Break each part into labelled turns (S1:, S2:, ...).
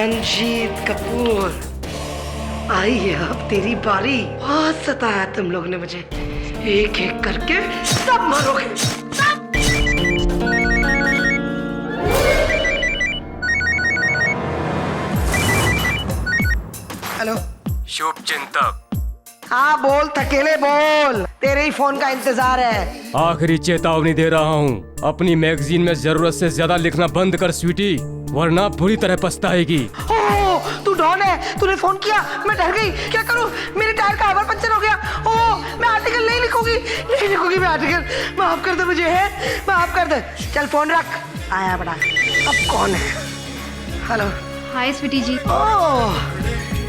S1: मंजीत कपूर, आई है अब तेरी बारी। बहुत सताया तुम लोग ने मुझे, एक एक करके सब मरोगे। हेलो,
S2: शुभ चिंतक।
S1: हाँ बोल थकेले बोल, तेरे ही फोन का इंतजार है।
S2: आखिरी चेतावनी दे रहा हूँ, अपनी मैगजीन में जरूरत से ज्यादा लिखना बंद कर स्वीटी, वरना बुरी तरह पछताएगी।
S1: ओह, तू डॉन है, तूने फोन किया, मैं डर गई। क्या करूं, मेरे टायर का हवा पंचर हो गया। ओह, मैं आर्टिकल नहीं लिखूंगी मैं आर्टिकल। माफ कर दे मुझे, है माफ कर दे। चल फोन रख, आया बड़ा। अब कौन है? हेलो।
S3: हाय स्वीटी जी।
S1: ओह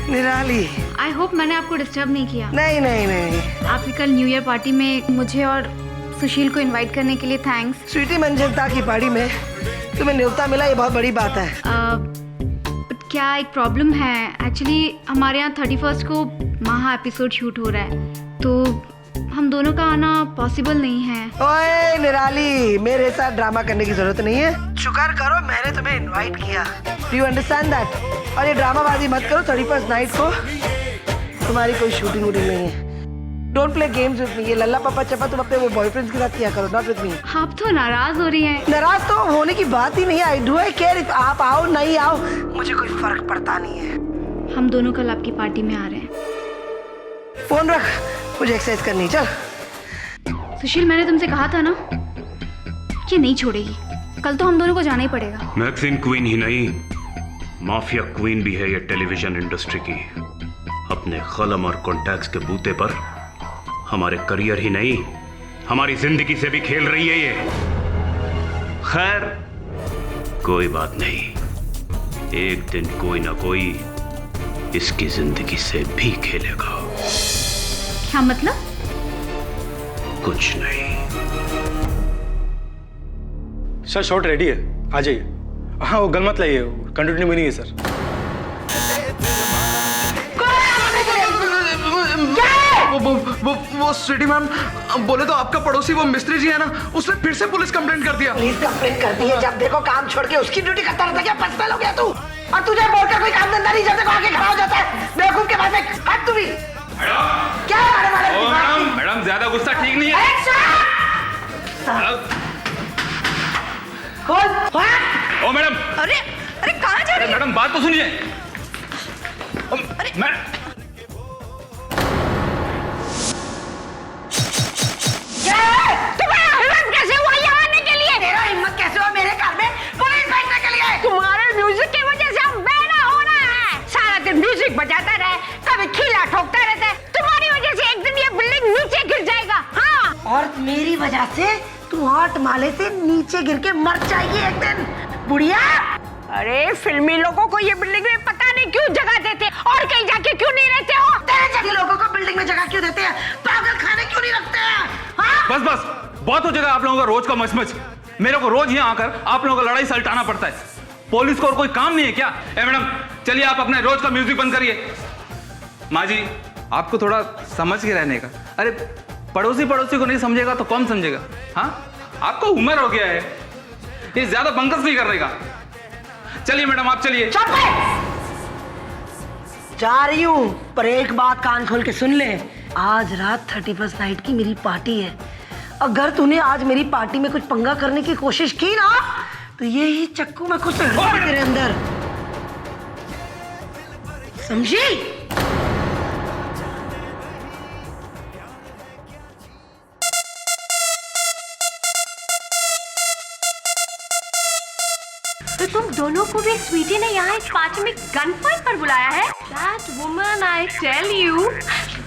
S1: निराली,
S3: आई होप मैंने आपको डिस्टर्ब नहीं किया।
S1: नहीं।
S3: आपकी कल न्यू ईयर पार्टी में मुझे और सुशील को इनवाइट करने के लिए थैंक्स।
S1: स्वीटी मंजिलता की पार्टी में तुम्हें न्योता मिला, ये बहुत बड़ी बात है।
S3: क्या एक प्रॉब्लम है, एक्चुअली हमारे यहाँ 31 को महा एपिसोड शूट हो रहा है, तो हम दोनों का आना पॉसिबल नहीं है।
S1: ओए निराली, मेरे साथ ड्रामा करने की जरूरत नहीं है। शुक्र करो मैंने तुम्हें इनवाइट किया। Do you understand that? और ये ड्रामाबाजी मत करो। 31st नाइट को तुम्हारी कोई शूटिंग वूटिंग नहीं है। Don't play games with me. ये लल्ला पापा चपा तुम अपने वो बॉयफ्रेंड्स के साथ किया करो, नॉट विद मी।
S3: आप तो नाराज हो रही हैं।
S1: नाराज तो होने की बात ही नहीं है। I do I care if आप आओ नहीं आओ, मुझे कोई फर्क पड़ता नहीं है।
S3: हम दोनों कल आपकी पार्टी में आ रहे हैं।
S1: फोन रख, मुझे एक्सरसाइज करनी। चल
S3: सुशील, मैंने तुमसे कहा था ना कि नहीं छोड़ेगी। कल तो हम दोनों को जाना ही पड़ेगा।
S4: मैगजीन क्वीन ही नहीं, माफिया क्वीन भी है ये टेलीविजन इंडस्ट्री की। अपने कलम और कॉन्टैक्ट्स के बूते पर हमारे करियर ही नहीं, हमारी जिंदगी से भी खेल रही है ये। खैर कोई बात नहीं, एक दिन कोई ना कोई इसकी जिंदगी से भी खेलेगा।
S3: क्या मतलब?
S4: कुछ नहीं।
S5: सर शॉट रेडी है, आ जाइए। हाँ वो गल मत लाइए, कंटिन्यू में नहीं है सर।
S6: वो स्वीटी मैम बोले तो आपका पड़ोसी वो मिस्त्री जी है ना, उसने फिर से पुलिस कंप्लेंट कर दिया।
S1: पुलिस कंप्लेंट करती है जब देखो काम छोड़ के उसकी ड्यूटी करता रहता है। क्या पसपेल हो गया तू? और तुझे बोलकर कोई काम धंधा नहीं, जब देखो आगे खड़ा हो जाता है बेवकूफ के पास। हट तू भी। क्या
S7: मैडम ज्यादा गुस्सा ठीक नहीं है। ओ मैडम,
S8: अरे अरे कहाँ जा रही है?
S7: मैडम बात तो सुनिए।
S8: अरे तुम्हारा हिम्मत कैसे हुआ यहाँ आने के लिए?
S1: तेरा हिम्मत कैसे हुआ मेरे घर में पुलिस बैठने के लिए?
S8: तुम्हारे म्यूजिक की वजह से हम बेना होना है। सारा दिन म्यूजिक बजाता रहे, कभी खीला ठोकता रहता है। तुम्हारी वजह से एक दिन ये बिल्डिंग नीचे गिर जाएगा। हाँ,
S1: और मेरी वजह से तू 8 माले से नीचे गिर के मर जाएगी एक दिन, बुढ़िया।
S8: अरे फिल्मी लोगों को ये बिल्डिंग में पता नहीं क्यों जगह देते और कहीं जाके क्यों नहीं रहते हो?
S1: तेरे जैसे लोगों को बिल्डिंग में जगह क्यों देते हैं? पागल खाने क्यों नहीं रखते हैं? हाँ?
S7: बस बस बहुत हो जाएगा आप लोगों का रोज का मचमच। मेरे को रोज यहाँ आकर आप लोगों का लड़ाई सलटाना पड़ता है। पुलिस को और कोई काम नहीं है क्या? मैडम चलिए आप अपने रोज का म्यूजिक बंद करिए। माँ जी आपको थोड़ा समझ के रहने का। अरे पड़ोसी को नहीं समझेगा तो कौन समझेगा? हाँ आपको उम्र हो गया है, ये ज्यादा बंकस नहीं करने का। चलिए मैडम आप चलिए।
S1: जा रही हूँ, पर एक बात कान खोल के सुन ले। आज रात 31st नाइट की मेरी पार्टी है। अगर तूने आज मेरी पार्टी में कुछ पंगा करने की कोशिश की ना, तो ये ही चक्कू मैं खुद तेरे अंदर, समझी?
S8: तो तुम दोनों को भी स्वीटी ने यहाँ इस पार्टी में गन पॉइंट पर बुलाया है? That woman, I tell you.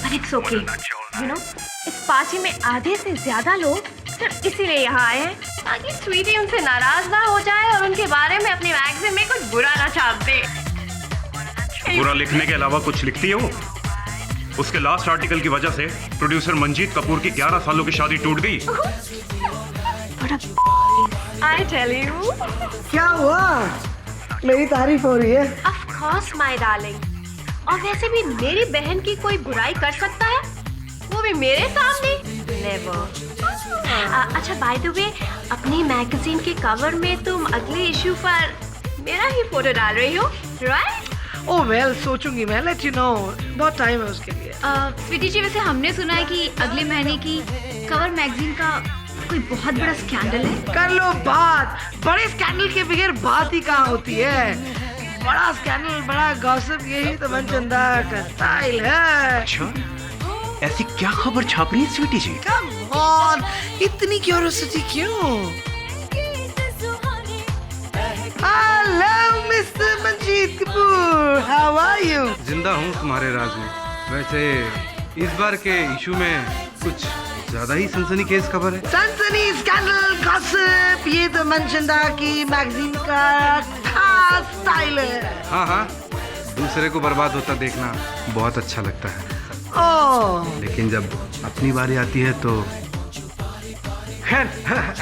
S8: But it's okay. You know, इस पार्टी में आधे से ज्यादा लोग सिर्फ इसीलिए यहाँ आए हैं ताकि स्वीटी उनसे नाराज ना हो जाए और उनके बारे में अपने मैगजीन में कुछ बुरा ना छाप दे।
S4: बुरा लिखने के अलावा कुछ लिखती है वो? उसके लास्ट आर्टिकल की वजह से प्रोड्यूसर मंजीत कपूर की 11 सालों की शादी टूट गई।
S8: I tell you.
S1: क्या हुआ? मेरी तारीफ हो रही है।
S8: Of course, my darling. और वैसे भी मेरी बहन की कोई बुराई कर सकता है? वो भी मेरे सामने? Never. अच्छा, by the way, अपनी मैगजीन के कवर में तुम अगले इश्यू पर मेरा ही फोटो डाल रही हो, राइट?
S1: ओ वेल, सोचूंगी मैं, लेट यू नो, बहुत टाइम है उसके लिए।
S3: स्वीटी जी, वैसे हमने सुना है कि अगले महीने की कवर मैगजीन का कोई बहुत बड़ा स्कैंडल है।
S1: कर लो बात, बड़े स्कैंडल के बगैर बात ही कहाँ होती है। बड़ा स्कैंडल, बड़ा गॉसिप, यही तो मनचंदा का स्टाइल है।
S4: अच्छा, ऐसी क्या खबर छाप रही है स्वीटी जी?
S1: कम ऑन, इतनी क्यूरियोसिटी क्यों? Hello mister Manjeet Kapoor, how are you?
S9: जिंदा हूँ तुम्हारे राज में। वैसे इस बार के इशू में कुछ ज्यादा ही सनसनीखेज खबर है।
S1: सनसनी, स्कैंडल, गॉसिप, ये तो मनचंदा की मैगजीन का खास स्टाइल है।
S9: हाँ, दूसरे को बर्बाद होता देखना बहुत अच्छा लगता है, लेकिन जब अपनी बारी आती है तो खैर।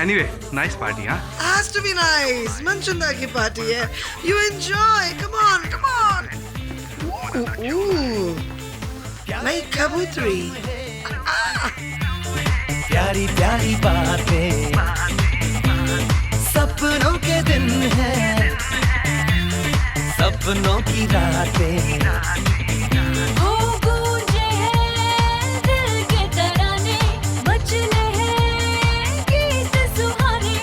S9: Anyway, nice party. हाँ,
S1: has to be nice, Manchanda की पार्टी है। You enjoy, come on, come on. नई कबूतरी।
S10: प्यारी प्यारी बातें, सपनों के दिन है, सपनों की रातें।
S11: हो गूंजे हैं दिल के तराने, बजने हैं गीत सुहाने,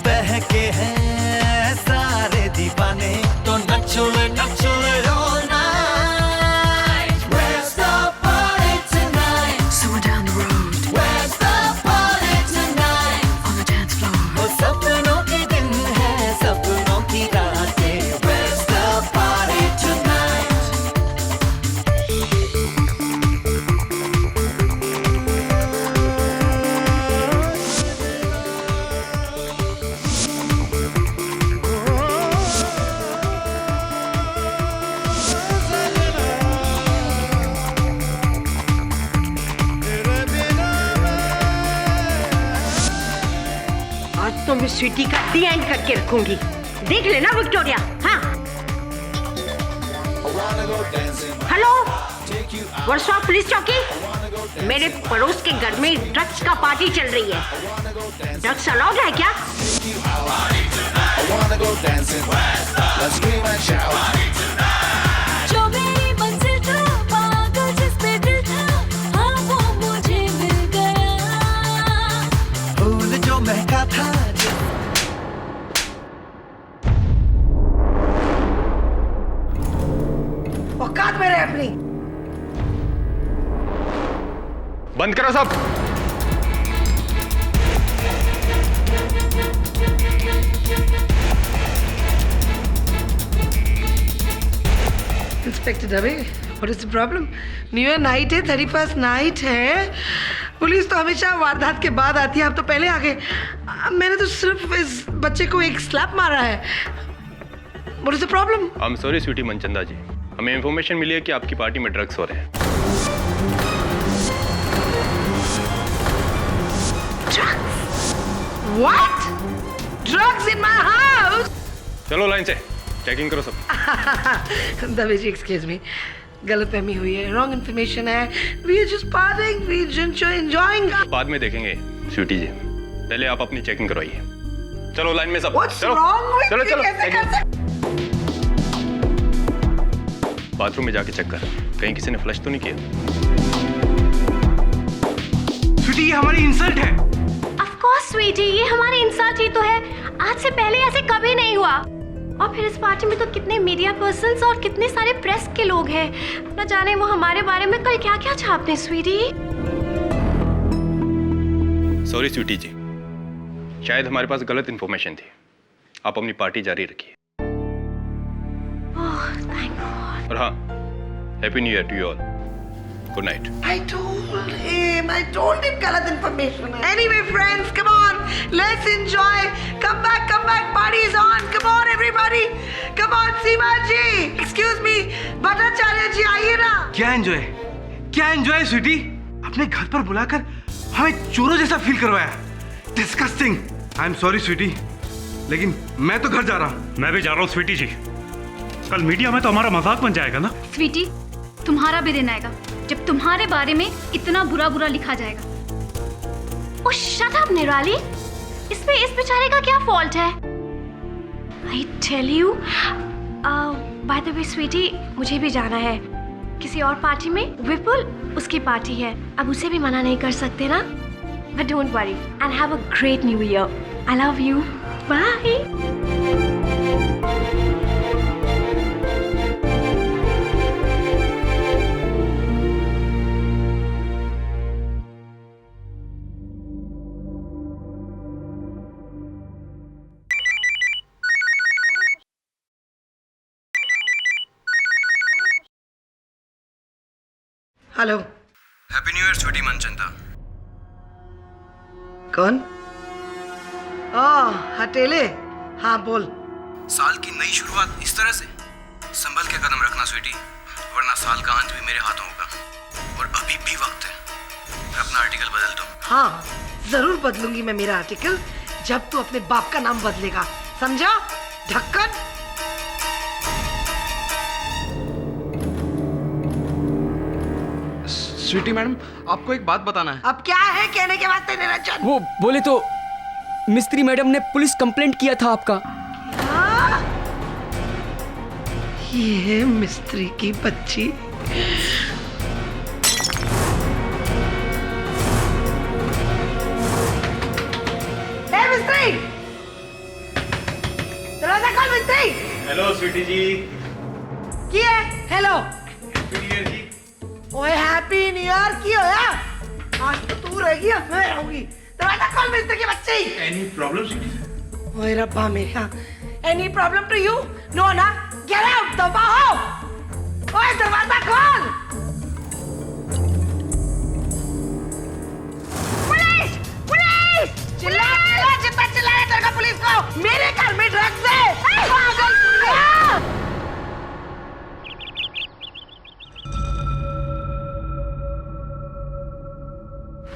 S10: बहके हैं सारे दीवाने, तो नचो नचो all night. Where's the party tonight?
S11: Somewhere down the road,
S10: Where's the party tonight?
S11: on the dance floor.
S10: वो सपनों के दिन है, सपनों की रातें। Where's the party tonight?
S8: आज तो मैं स्वीटी का डी एंड करके रखूंगी, देख लेना विक्टोरिया। हाँ, हेलो, वर्सोवा पुलिस चौकी। मेरे पड़ोस के घर में ड्रग्स का पार्टी चल रही है। ड्रग्स अलाउड है क्या?
S11: जो मेरी मंजिल था, पागल जिस पे दिल था, हाँ वो मुझे मिल गया।
S10: फूल जो महका था,
S1: औकात में रहे अपनी।
S5: बंद करो सब।
S1: Inspector Dave, what is the problem? New year night है, 31st नाइट है। पुलिस तो हमेशा वारदात के बाद आती है, आप तो पहले आ गए। मैंने तो सिर्फ इस बच्चे को एक स्लैप मारा है। What is the problem?
S2: I am sorry Sweety Manchanda ji, हमें इंफॉर्मेशन मिली है कि आपकी पार्टी में ड्रग्स हो रहे हैं।
S1: What? Drugs in my house?
S2: चलो लाइन से चेकिंग करो सब।
S1: दवे जी, एक्सक्यूज मी, गलतफहमी हुई है, रॉन्ग इन्फॉर्मेशन है। We are just partying, we just enjoying.
S2: बाद में देखेंगे स्वीटी जी, पहले आप अपनी चेकिंग करवाइए। चलो लाइन में सब।
S1: What's
S2: चलो
S1: wrong with
S2: चलो
S1: me?
S2: चलो
S1: कैसे कर सकते?
S2: बाथरूम में जाके चेक कर, कहीं किसी ने फ्लश तो नहीं किया।
S9: स्वीटी, ये हमारी इंसल्ट है।
S8: ऑफ कोर्स स्वीटी, ये हमारी इंसल्ट ही तो है। आज से पहले ऐसे कभी नहीं हुआ। और फिर इस पार्टी में तो कितने मीडिया पर्सन्स और कितने सारे प्रेस के लोग हैं। न जाने वो हमारे बारे में कल क्या क्या छापते हैं स्वीटी।
S2: सॉरी स्वीटी जी, शायद हमारे पास गलत इन्फॉर्मेशन थी। आप अपनी पार्टी जारी रखिए।
S8: Oh thank god.
S2: और हाँ, happy new year to you all. Good night.
S1: I told him गलत information है। Anyway friends, come on, let's enjoy. Come back, party is on. Come on everybody. Come on Seema ji, excuse me, Bhattacharya ji आइए ना।
S9: क्या enjoy Sweety? अपने घर पर बुलाकर हमें चोरों जैसा फील करवाया। Disgusting. I am sorry Sweety, लेकिन मैं तो घर जा रहा हूँ।
S4: मैं भी जा रहा हूँ स्वीटी जी। कल मीडिया में तो हमारा मजाक बन जाएगा ना।
S3: स्वीटी, तुम्हारा भी दिन आएगा जब तुम्हारे बारे में इतना बुरा बुरा लिखा जाएगा।
S8: ओह शट अप निराली, इसमें इस बेचारे का क्या फॉल्ट है? I tell you, by the way Sweety, मुझे भी जाना है किसी और पार्टी में। विपुल, उसकी पार्टी है, अब उसे भी मना नहीं कर सकते ना। But don't worry and have a great new year. I love you, bye.
S1: Hello.
S9: Happy new year Sweety Manchanda.
S1: कौन? ओह, हटेले। हाँ बोल।
S9: साल की नई शुरुआत इस तरह से? संभल के कदम रखना स्वीटी, वरना साल का अंत भी मेरे हाथों होगा। और अभी भी वक्त है, अपना आर्टिकल बदल दो।
S1: हाँ, जरूर बदलूंगी मैं मेरा आर्टिकल, जब तू अपने बाप का नाम बदलेगा, समझा? ढक्कन।
S6: स्वीटी मैडम, आपको एक बात बताना है।
S1: अब क्या है कहने के वास्ते निरंजन?
S12: वो बोले तो मिस्त्री मैडम ने पुलिस कंप्लेंट किया था आपका।
S1: हाँ? ये मिस्त्री की बच्ची। ए मिस्त्री, दरवाजा खोल मिस्त्री।
S5: हेलो स्वीटी जी।
S1: की है? हेलो ओए, हैप्पी न्यू ईयर की होया? आज तो तू रहेगी, अब मैं रहूंगी। दरवाजा खोल मिस्त्री की बच्ची।
S5: Any problem Sweety?
S1: ओए रब्बा मेरा, any problem to you? No ना, गेट आउट, दबा हो। ओए दरवाजा खोल। पुलिस, पुलिस, चिल्ला चिल्ला जितना चिल्लाया तेरे को पुलिस को। मेरे घर में ड्रग्स है, पागल दुनिया।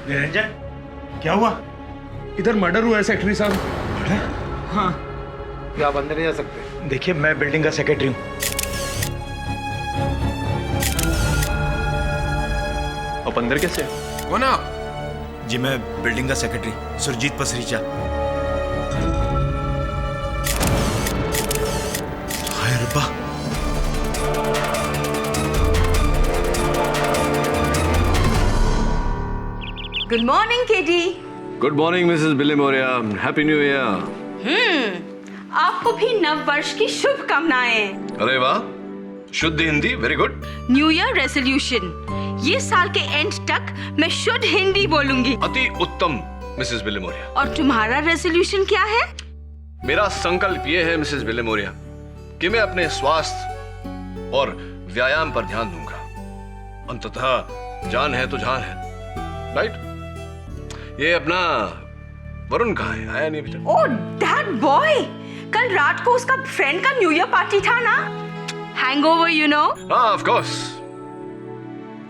S5: निरंजन, क्या हुआ?
S6: इधर मर्डर हुआ है सेक्रेटरी साहब।
S5: हाँ।
S9: क्या आप अंदर नहीं जा सकते?
S5: देखिए, मैं बिल्डिंग का सेक्रेटरी हूँ।
S6: आप अंदर कैसे?
S9: कौन आप?
S5: जी, मैं बिल्डिंग का सेक्रेटरी सुरजीत पसरीचा। हाय रब्बा।
S11: Good morning KD.
S13: Good morning missus Bilimoria, happy new year.
S11: आपको भी नव वर्ष की शुभकामनाएं।
S13: अरे वाह, शुद्ध Hindi, very good.
S11: New year resolution, ये साल के एंड तक मैं शुद्ध हिंदी बोलूंगी।
S13: अति उत्तम मिसेस बिलिमोरिया।
S11: और तुम्हारा रेजोल्यूशन क्या है?
S13: मेरा संकल्प ये है मिसेस बिलिमोरिया कि मैं अपने स्वास्थ्य और व्यायाम पर ध्यान दूंगा। अंततः जान है तो जान है, राइट? ये अपना वरुण कहाँ है? आया नहीं अभी तक।
S11: ओह दैट बॉय, कल रात को उसका फ्रेंड का न्यू ईयर पार्टी था ना, हैंगओवर यू नो।
S13: हाँ ऑफ कोर्स,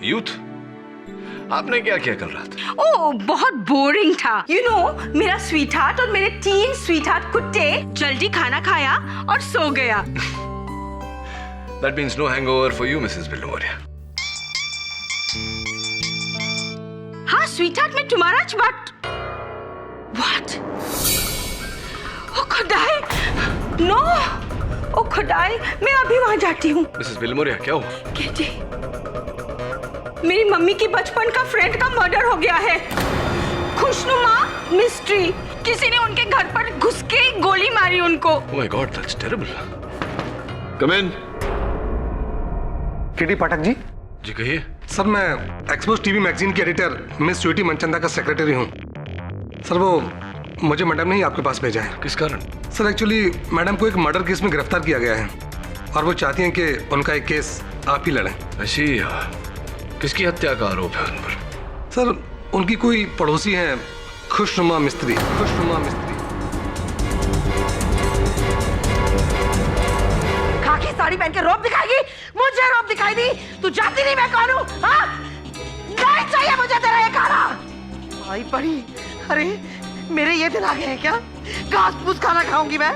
S13: यूथ। आपने क्या किया कल रात?
S11: ओह बहुत बोरिंग था। यू नो, मेरा स्वीटहार्ट और मेरे 3 स्वीटहार्ट कुत्ते जल्दी खाना खाया और सो गया।
S13: That means no hangover for you, Mrs. Bilimoria.
S11: हाँ स्वीटहार्ट, मैं तुम्हारा बट व्हाट? ओ खुदाई, नो, ओ खुदाई, मैं अभी वहां जाती हूँ।
S13: मिसेस बिलिमोरिया, क्या हुआ?
S11: केटी, मेरी मम्मी की बचपन का फ्रेंड का मर्डर हो गया है। खुशनुमा मिस्ट्री, किसी ने उनके घर पर घुस के गोली मारी उनको।
S13: Oh my God, that's terrible. Come in.
S9: केटी पाठक जी।
S13: जी कहिए।
S9: सर, मैं एक्सपोज टीवी मैगजीन की एडिटर मिस स्वीटी मनचंदा का सेक्रेटरी हूँ। सर, वो मुझे मैडम ने ही आपके पास भेजा है।
S13: किस कारण?
S9: सर, एक्चुअली मैडम को एक मर्डर केस में गिरफ्तार किया गया है और वो चाहती हैं कि उनका एक केस आप ही लड़ें।
S13: ऐसी किसकी हत्या का आरोप है उन पर?
S9: सर, उनकी कोई पड़ोसी है, खुशनुमा मिस्त्री। खुशनुमा मिस्त्री।
S1: खाकी साड़ी पहन के रौब दिखाएगी? मुझे रौब दिखाई दी? तू जानती नहीं मैं कौन हूँ? हाँ? नहीं चाहिए मुझे तेरा ये खाना। आई पड़ी, अरे मेरे ये दिन आ गए हैं क्या? घास फूस खाना खाऊंगी मैं?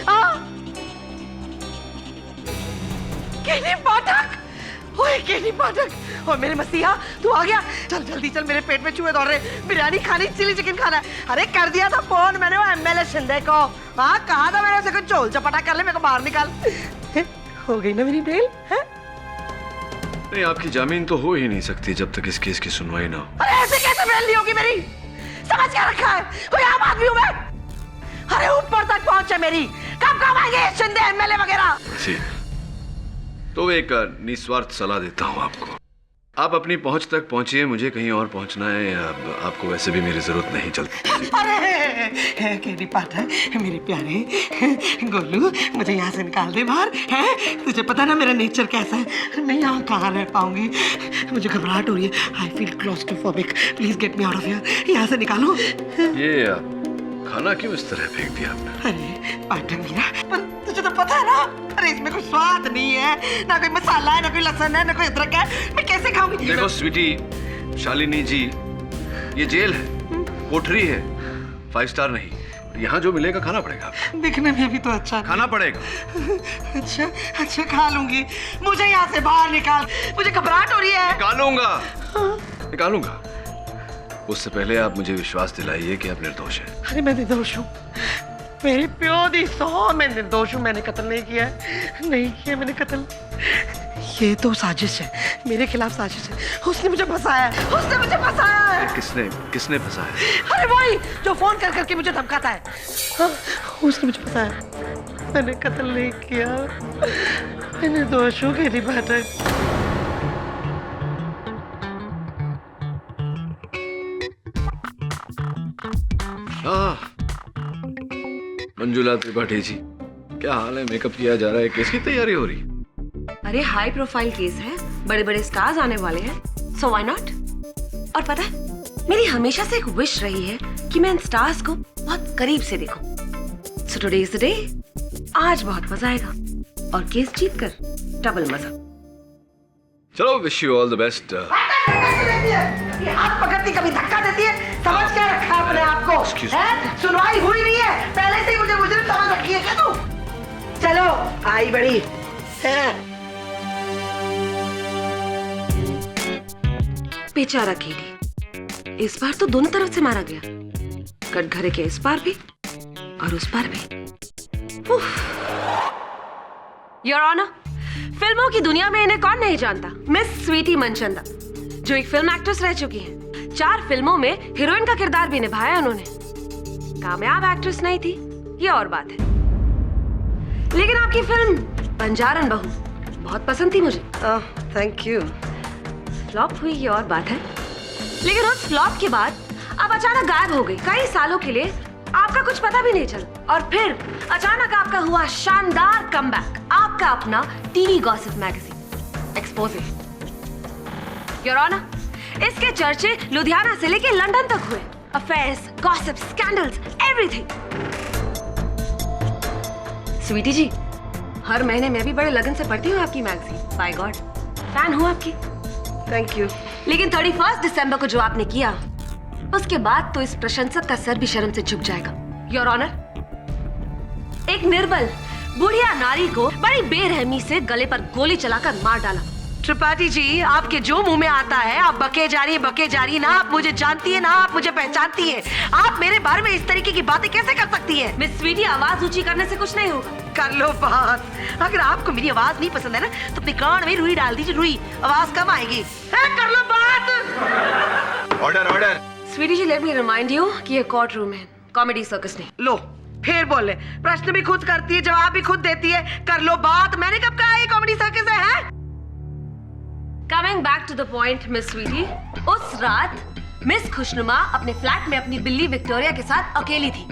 S1: हाँ? केटी पाठक, ओए केडी पाठक और मेरे मसीहा तू आ गया। चल जल्दी चल, मेरे पेट में चूहे दौड़ रहे। बिरयानी खानी, चिली चिकन खाना है। अरे कर दिया था फोन मैंने वो एमएलए शिंदे को। हाँ कहा था मैंने उसे कुछ चोल चपाटा कर ले, मेरे को बाहर निकाल। हो गई ना मेरी बेल है?
S13: नहीं, आपकी जामीन तो हो ही नहीं सकती जब तक इस केस की सुनवाई ना हो।
S1: अरे ऐसे कैसे बेल नहीं होगी मेरी? समझ क्या रखा है? कोई आम आदमी हूँ मैं? अरे ऊपर तक पहुंचे मेरी, कब आएंगे शिंदे एमएलए वगैरह?
S13: तो एक निस्वार्थ सलाह देता हूँ आपको, आप अपनी पहुंच तक पहुंचिए। मुझे कहीं और पहुंचना है, आपको वैसे भी मेरी जरूरत नहीं चलती।
S1: अरे केडी पाठक मेरे प्यारे गोलू, मुझे यहाँ से निकाल दे बाहर। है तुझे पता ना मेरा नेचर कैसा है, मैं यहाँ कहाँ रह पाऊंगी। मुझे घबराहट हो रही है, I feel claustrophobic. Please get me out of here, यहाँ से निकालो।
S13: ये खाना क्यों इस तरह फेंक दिया आपने?
S1: अरे पाठक मीरा, पर तुझे तो पता है ना, अरे इसमें कोई स्वाद नहीं है, ना कोई मसाला है, ना कोई लहसुन है, ना कोई अदरक है, मैं कैसे खाऊंगी?
S13: देखो स्वीटी, शालिनी जी, ये जेल है, कोठरी है, 5 स्टार नहीं। यहाँ जो मिलेगा खाना पड़ेगा।
S1: दिखने में भी तो अच्छा
S13: खाना पड़ेगा।
S1: अच्छा अच्छा खा लूंगी, मुझे यहाँ से बाहर निकाल, मुझे घबराहट हो रही है।
S13: निकालूंगा। उससे पहले आप मुझे विश्वास दिलाइए कि आप निर्दोष हैं।
S1: अरे मैं निर्दोष हूँ, मेरी प्यो दी सौ मैं निर्दोष हूँ। मैंने कत्ल नहीं किया है, नहीं किया मैंने कत्ल। ये तो साजिश है, मेरे खिलाफ साजिश है। उसने मुझे फंसाया है, उसने मुझे फंसाया है।
S13: किसने फंसाया?
S1: अरे वही जो फोन कर करके मुझे धमकाता है। हाँ, उसने मुझे फंसाया। मैंने कत्ल नहीं किया, मैं निर्दोष हूँ केडी पाठक।
S13: मंजुला त्रिपाठी जी, क्या हाल है? मेकअप किया जा रहा है, केस की तैयारी हो रही?
S8: अरे हाई प्रोफाइल केस है, बड़े बड़े स्टार्स आने वाले हैं, सो व्हाई नॉट? और पता है, मेरी हमेशा से एक विश रही है कि मैं इन स्टार्स को बहुत करीब से देखूं। So today is the day, आज बहुत मजा आएगा और केस जीतकर डबल मजा।
S13: चलो, wish you all the best.
S1: ये हाथ पकड़ती कभी धक्का देती है, समझ क्या रखा है अपने आप को? सुनवाई हुई नहीं है, पहले से ही मुझे मुजरिम समझ रखी है क्या तू? चलो आई बड़ी है।
S8: बेचारा केडी, इस बार तो दोनों तरफ से मारा गया, कटघरे के इस पार भी और उस पार भी। योर ऑनर, फिल्मों की दुनिया में इन्हें कौन नहीं जानता, मिस स्वीटी मनचंदा, जो एक फिल्म एक्ट्रेस रह चुकी हैं। 4 फिल्मों में हीरोइन का किरदार भी निभाया उन्होंने। कामयाब एक्ट्रेस नहीं थी, ये और बात है। लेकिन आपकी फिल्म बंजारन बहू बहुत पसंद थी मुझे।
S1: Thank you.
S8: फ्लॉप हुई, ये और बात है। लेकिन उस फ्लॉप के बाद आप अचानक गायब हो गई। कई सालों के लिए आपका कुछ पता भी नहीं चला, और फिर अचानक आपका हुआ शानदार कमबैक, आपका अपना TV gossip magazine exposing. Your honour, इसके चर्चे लुधियाना से लेकर लंदन तक हुए। Affairs, gossip, scandals, everything. Sweety ji, हर महीने मैं भी बड़े लगन से पढ़ती हूँ आपकी मैगजीन। बाय गॉड, फैन हूँ आपकी।
S1: Thank you.
S8: लेकिन 31 दिसंबर को जो आपने किया, उसके बाद तो इस प्रशंसक का सर भी शर्म से झुक जाएगा। योर ऑनर, एक निर्बल बुढ़िया नारी को बड़ी बेरहमी से गले पर गोली चलाकर मार डाला।
S1: त्रिपाठी जी, आपके जो मुंह में आता है आप बके जा रही ना। आप मुझे जानती है ना, आप मुझे पहचानती है। आप मेरे बारे में इस तरीके की बातें कैसे कर सकती है?
S8: मिस स्वीटी, आवाज ऊंची करने से कुछ नहीं होगा।
S1: कर लो बात। अगर आपको मेरी आवाज नहीं पसंद है ना, तो अपने कान में रुई डाल दीजिए, रुई, आवाज कम आएगी। कर लो बात।
S13: Order.
S8: Sweety ji, let me remind you कि ये कोर्ट रूम है, कॉमेडी सर्कस नहीं।
S1: लो फिर बोले, प्रश्न भी खुद करती है, जवाब भी खुद देती है। कर लो बात। मैंने कब कहा ये कॉमेडी सर्कस है?
S8: Coming back to the point, Miss Sweetie, उस रात मिस खुशनुमा अपने फ्लैट में अपनी बिल्ली विक्टोरिया के साथ अकेली थी,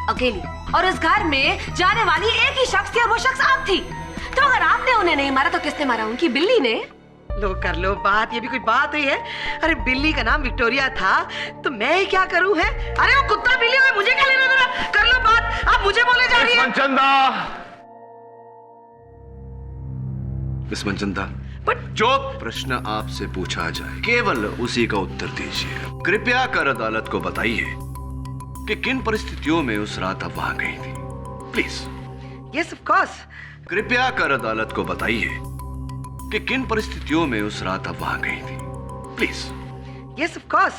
S8: अकेली। और उस घर में जाने वाली एक ही शख्स थी, और वो शख्स आप थी। तो अगर आपने उन्हें नहीं मारा तो किसने मारा? उनकी बिल्ली ने।
S1: लो कर लो बात, ये भी कोई बात हुई है? अरे बिल्ली का नाम विक्टोरिया था, तो मैं ही क्या करूं है? अरे वो कुत्ता बिल्ली हुए, मुझे क्या लेना देना? कर लो बात। आप मुझे बोले जा रही है।
S13: मिस मनचंदा, जो प्रश्न आपसे पूछा जाए केवल उसी का उत्तर दीजिए। कृपया कर अदालत को बताइए कि किन परिस्थितियों में उस रात आप वहां गई थी, प्लीज।
S1: Yes of course.
S13: कृपया कर अदालत को बताइए कि किन परिस्थितियों में उस रात आप वहां गई थी। प्लीज।
S1: यस ऑफ कोर्स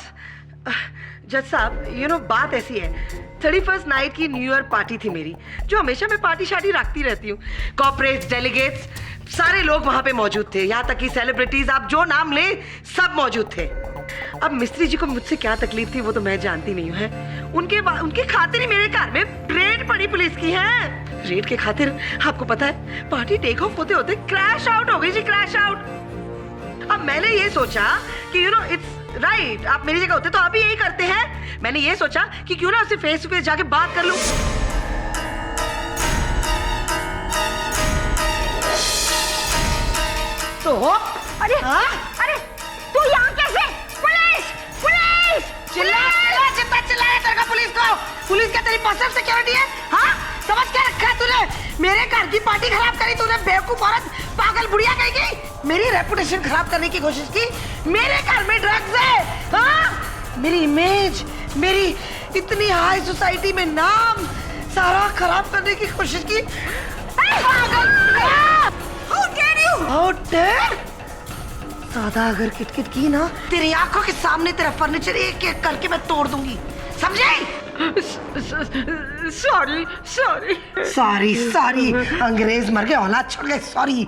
S1: जज साहब, यू नो बात ऐसी है, 31st नाइट की न्यू ईयर पार्टी थी मेरी, जो हमेशा मैं पार्टी शार्टी रखती रहती हूँ। कॉर्पोरेट्स, डेलीगेट्स, सारे लोग वहां पे मौजूद थे, यहाँ तक कि सेलिब्रिटीज, आप जो नाम ले सब मौजूद थे। अब मिस्त्री जी को मुझसे क्या तकलीफ थी वो तो मैं जानती नहीं हूँ है। उनके खातिर ही मेरे घर में रेड पड़ी पुलिस की है। रेड के खातिर आपको पता है पार्टी टेक ऑफ होते होते क्रैश आउट हो गई जी, क्रैश आउट। अब मैंने ये सोचा कि यू नो इट्स राइट, आप मेरी जगह होते तो आप भी यही करते हैं। मैंने ये सोचा कि क्यों ना उससे फेस टू फेस जाके बात कर लूं। तो
S11: अरे अरे तू यहाँ कैसे? पुलिस पुलिस
S1: जितना चिल्लाया तेरे को पुलिस को, पुलिस क्या तेरी पर्सनल सिक्योरिटी है? हाँ समझ क्या रखा है तूने? मेरे घर की पार्टी खराब करी तूने, बेवकूफ औरत, पागल बुढ़िया कहीं, मेरी रेपुटेशन खराब करने की कोशिश की। मेरे घर में ड्रग्स है, हाँ मेरी इमेज, मेरी इतनी हाई सोसाइटी में नाम सारा खराब करने की कोशिश की। पागल, how dare you, how dare. दादा अगर किटकिट की ना तेरी आंखों के सामने तेरा फर्नीचर एक एक करके मैं तोड़ दूंगी, समझे?
S11: सॉरी सॉरी
S1: सॉरी सॉरी, अंग्रेज मर गए औलाद छोड़ गए, सॉरी।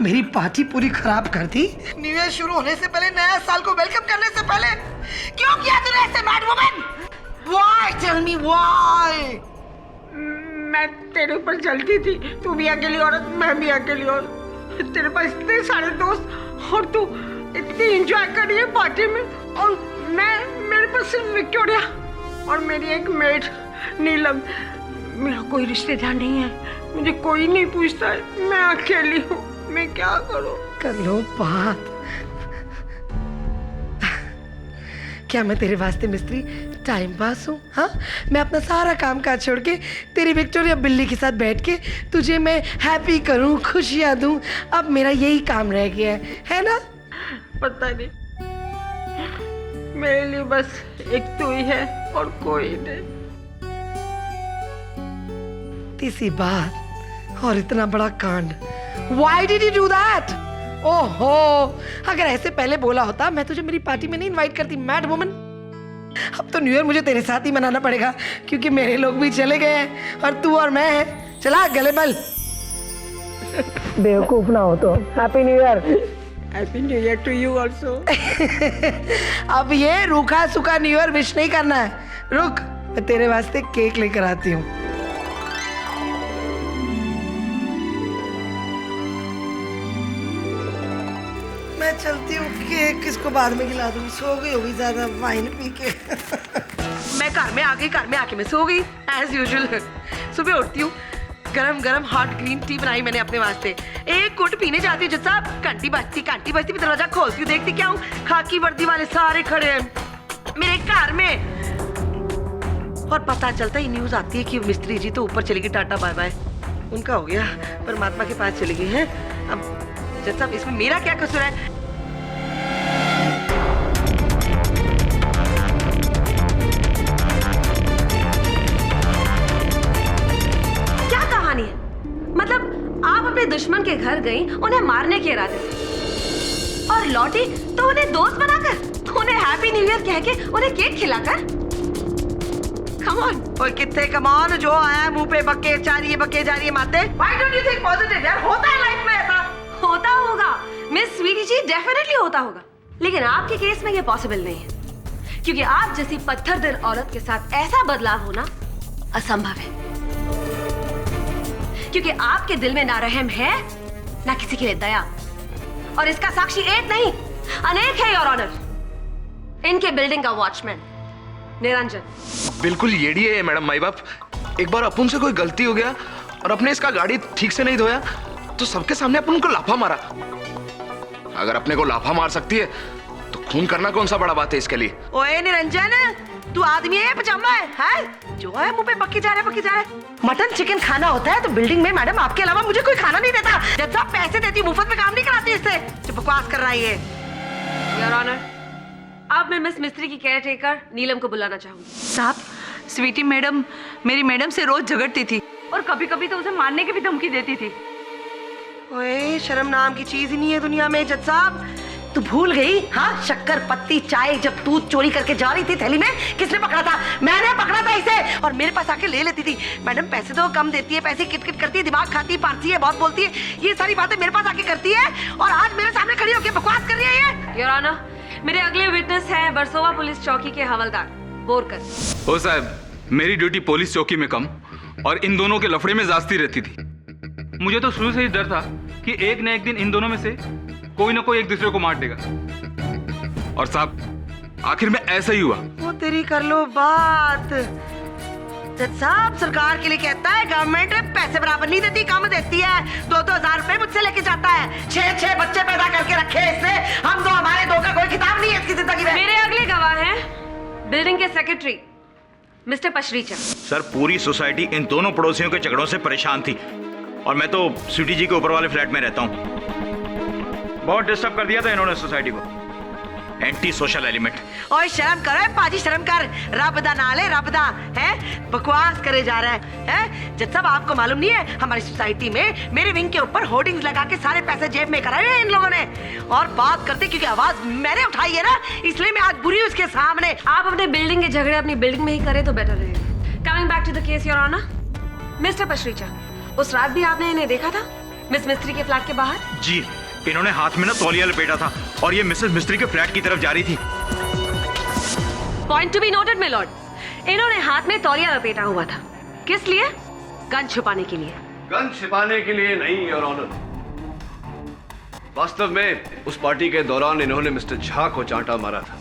S1: मेरी पार्टी पूरी खराब कर दी। न्यू ईयर शुरू होने से पहले, नया साल को वेलकम करने से पहले क्यों किया तूने ऐसे, mad woman? Why, tell me why?
S11: मैं तेरे ऊपर चलती थी, तू भी अकेली औरत, मैं भी अकेली औरत, तेरे पास इतने सारे दोस्त और तू इतनी एंजॉय कर रही है पार्टी में, और मेरे पास सिर्फ विक्टोरिया और मेरी एक मेड नीलम। मेरा कोई रिश्तेदार नहीं है, मुझे कोई नहीं पूछता है, मैं अकेली हूँ, मैं क्या करूँ?
S1: कर लो बात। क्या मैं तेरे वास्ते मिस्त्री टाइम पास हूँ? हाँ मैं अपना सारा काम काज छोड़ के तेरी विक्टोरिया बिल्ली के साथ बैठ के तुझे मैं हैप्पी करूँ, खुशियाँ दूँ, अब मेरा यही काम रह गया है ना?
S11: पता नहीं, मेरे लिए बस एक तू ही है और कोई नहीं।
S1: तीसरी बात और इतना बड़ा कांड, Why did you do that? ओहो, अगर ऐसे पहले बोला होता मैं तुझे मेरी पार्टी में नहीं इनवाइट करती, मैड वुमन। अब तो न्यू ईयर मुझे तेरे साथ ही मनाना पड़ेगा क्योंकि मेरे लोग भी चले गए हैं और तू और मैं है। चला गले बल। बेवकूफ ना हो तो। Happy new year.
S11: Happy new year to you also.
S1: अब ये रूखा सूखा न्यू ईयर विश नहीं करना है, रुक मैं तेरे वास्ते केक लेकर आती हूँ। मैं चलती हूँ, केक किसको बाद में खिला दूँ, सो गई होगी ज्यादा वाइन पी के। मैं घर में आ गई, घर में आके मैं सो गई एज यूजुअल। सुबह उठती हूँ, गरम गरम हॉट ग्रीन टी बनाई मैंने अपने वास्ते, एक गुट पीने जाती हूँ जज साहब, घंटी बजती भी दरवाजा खोलती हूँ, देखती क्या हूँ खाकी वर्दी वाले सारे खड़े हैं मेरे घर में, और पता चलता ही न्यूज आती है कि मिस्त्री जी तो ऊपर चली गई, टाटा बाय बाय, उनका हो गया, परमात्मा के पास चली गई है। अब जज साहब इसमें मेरा क्या कसूर है?
S8: मतलब आप अपने दुश्मन के घर गई उन्हें मारने के इरादे से, और लौटी तो उन्हें दोस्त बनाकर, उन्हें हैप्पी न्यू ईयर कह के, उन्हें केक खिलाकर। Come on.
S1: और कितने कम ऑन, जो आया मुंह पे बके जा रही है माते। Why don't you think positive यार? होता है लाइफ में ऐसा।
S8: होता होगा मिस स्वीटी जी, डेफिनेटली होता होगा, लेकिन आपके केस में ये पॉसिबल नहीं है क्योंकि आप जैसी पत्थर दिल औरत के साथ ऐसा बदलाव होना असंभव है, क्योंकि आपके दिल में ना रहम है ना किसी के लिए दया, और इसका साक्षी एक नहीं अनेक है योर ऑनर। इनके बिल्डिंग का वॉचमैन निरंजन
S6: बिल्कुल येड़ी है मैडम माई बाप। एक बार अपन से कोई गलती हो गया और अपने इसका गाड़ी ठीक से नहीं धोया तो सबके सामने अपन उनको लाफा मारा। अगर अपने को लाफा मार सकती है तो खून करना कौन सा बड़ा बात है इसके लिए।
S1: ओए निरंजन, तू आदमी है पजामा है? जो है मुंह पे बक्की जा रहा है। मटन चिकन खाना होता है तो बिल्डिंग में मैडम आपके अलावा मुझे कोई खाना नहीं देता। जब साहब पैसे देती हूँ, मुफ्त में काम नहीं कराती इससे, जो बकवास कर रहा है ये।
S8: योर ऑनर, अब मैं मिस मिस्त्री की केयर टेकर नीलम को बुलाना चाहूंगी।
S14: साहब, स्वीटी मैडम मेरी मैडम से रोज झगड़ती थी और कभी कभी तो उसे मारने की भी धमकी देती थी।
S1: ओए, शर्म नाम की चीज ही नहीं है दुनिया में जज साहब। तू भूल गई? हाँ, शक्कर पत्ती चाय जब दूध चोरी करके जा रही थी थैली में, किसने पकड़ा था? मैंने पकड़ा था इसे, और मेरे पास आके ले लेती थी। मैडम पैसे तो कम देती है, पैसे किटकिट करती है, दिमाग खाती है, पारती है, बहुत बोलती है, ये सारी बातें मेरे पास आके करती है, और आज मेरे सामने खड़ी होकर बकवास कर रही है ये।
S8: योर ऑनर, मेरे अगले विटनेस है वर्सोवा पुलिस चौकी के हवलदार बोरकर।
S7: ओ साहब, मेरी ड्यूटी पुलिस चौकी में कम और इन दोनों के लफड़े में जास्ती रहती थी। मुझे तो शुरू से ही डर था कि एक न एक दिन इन दोनों में से कोई ना कोई एक दूसरे को मार देगा, और साहब आखिर में ऐसा ही हुआ।
S1: वो तेरी कर लो बात। जज साहब, सरकार के लिए कहता है गवर्नमेंट पैसे बराबर नहीं देती, कम देती है। 2-2 हजार रुपए मुझसे लेके जाता है। 6 बच्चे पैदा करके रखे इसने। हम दो, हमारे दो का कोई किताब नहीं है इसकी जिंदगी में।
S8: मेरे अगले गवाह हैं बिल्डिंग के सेक्रेटरी मिस्टर पशरीचा।
S15: सर, पूरी सोसाइटी इन दोनों पड़ोसियों के झगड़ों से परेशान थी, और मैं तो स्वीटी जी के ऊपर वाले फ्लैट में रहता हूँ। बहुत डिस्टर्ब कर दिया था इन्होंने सोसाइटी को। Anti social element.
S1: ओए शर्म करो पाजी, शर्म कर। रब दा नाले रब दा है, बकवास करे जा रहा है। जब सब आपको मालूम नहीं है, हमारी सोसाइटी में मेरे विंग के ऊपर होर्डिंग्स लगा के सारे पैसे जेब में कराए हैं इन लोगों ने। और बात करते क्योंकि आवाज मैंने उठाई है ना, इसलिए मैं आज बुरी उसके सामने।
S8: आप अपने बिल्डिंग के झगड़े अपनी बिल्डिंग में ही करें तो बेटर रहेगा। Coming back to the case your honour, mister Pasricha, उस रात भी आपने इन्हें देखा था मिस मिस्त्री के फ्लैट के बाहर?
S15: जी, इन्होंने हाथ में ना तौलिया लपेटा था और ये मिसेस मिस्त्री के फ्लैट की तरफ जा रही थी।
S8: Point to be noted my Lord, इन्होंने हाथ में तौलिया लपेटा हुआ था। किस लिए? गन छुपाने के लिए।
S13: गन छिपाने के लिए नहीं योर ऑनर, वास्तव में उस पार्टी के दौरान इन्होंने मिस्टर झा को चांटा मारा था,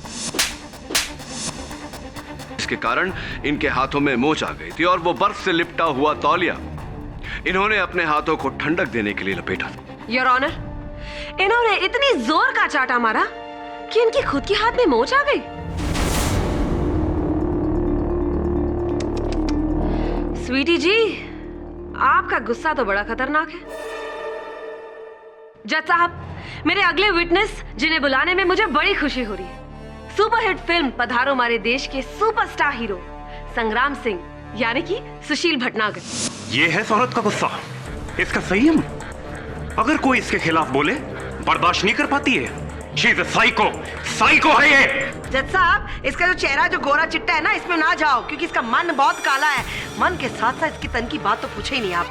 S13: इसके कारण इनके हाथों में मोच आ गई थी, और वो बर्फ से लिपटा हुआ तौलिया इन्होंने अपने हाथों को ठंडक देने के लिए लपेटा था।
S8: योर ऑनर, इन्होंने इतनी जोर का चांटा मारा कि इनकी खुद के हाथ में मोच आ गई। स्वीटी जी, आपका गुस्सा तो बड़ा खतरनाक है। जज साहब, मेरे अगले विटनेस जिन्हें बुलाने में मुझे बड़ी खुशी हो रही है, सुपरहिट फिल्म पधारो हमारे देश के सुपरस्टार हीरो संग्राम सिंह यानी कि सुशील भटनागर।
S15: ये है औरत का गुस्सा, इसका संयम। अगर कोई इसके खिलाफ बोले बर्दाश्त नहीं कर पाती है। She is a psycho, psycho है ये।
S1: जज साहब, इसका जो चेहरा जो गोरा चिट्टा है ना, इसमें ना जाओ, क्योंकि इसका मन बहुत काला है। मन के साथ साथ इसकी तन की बात तो पूछे ही नहीं आप।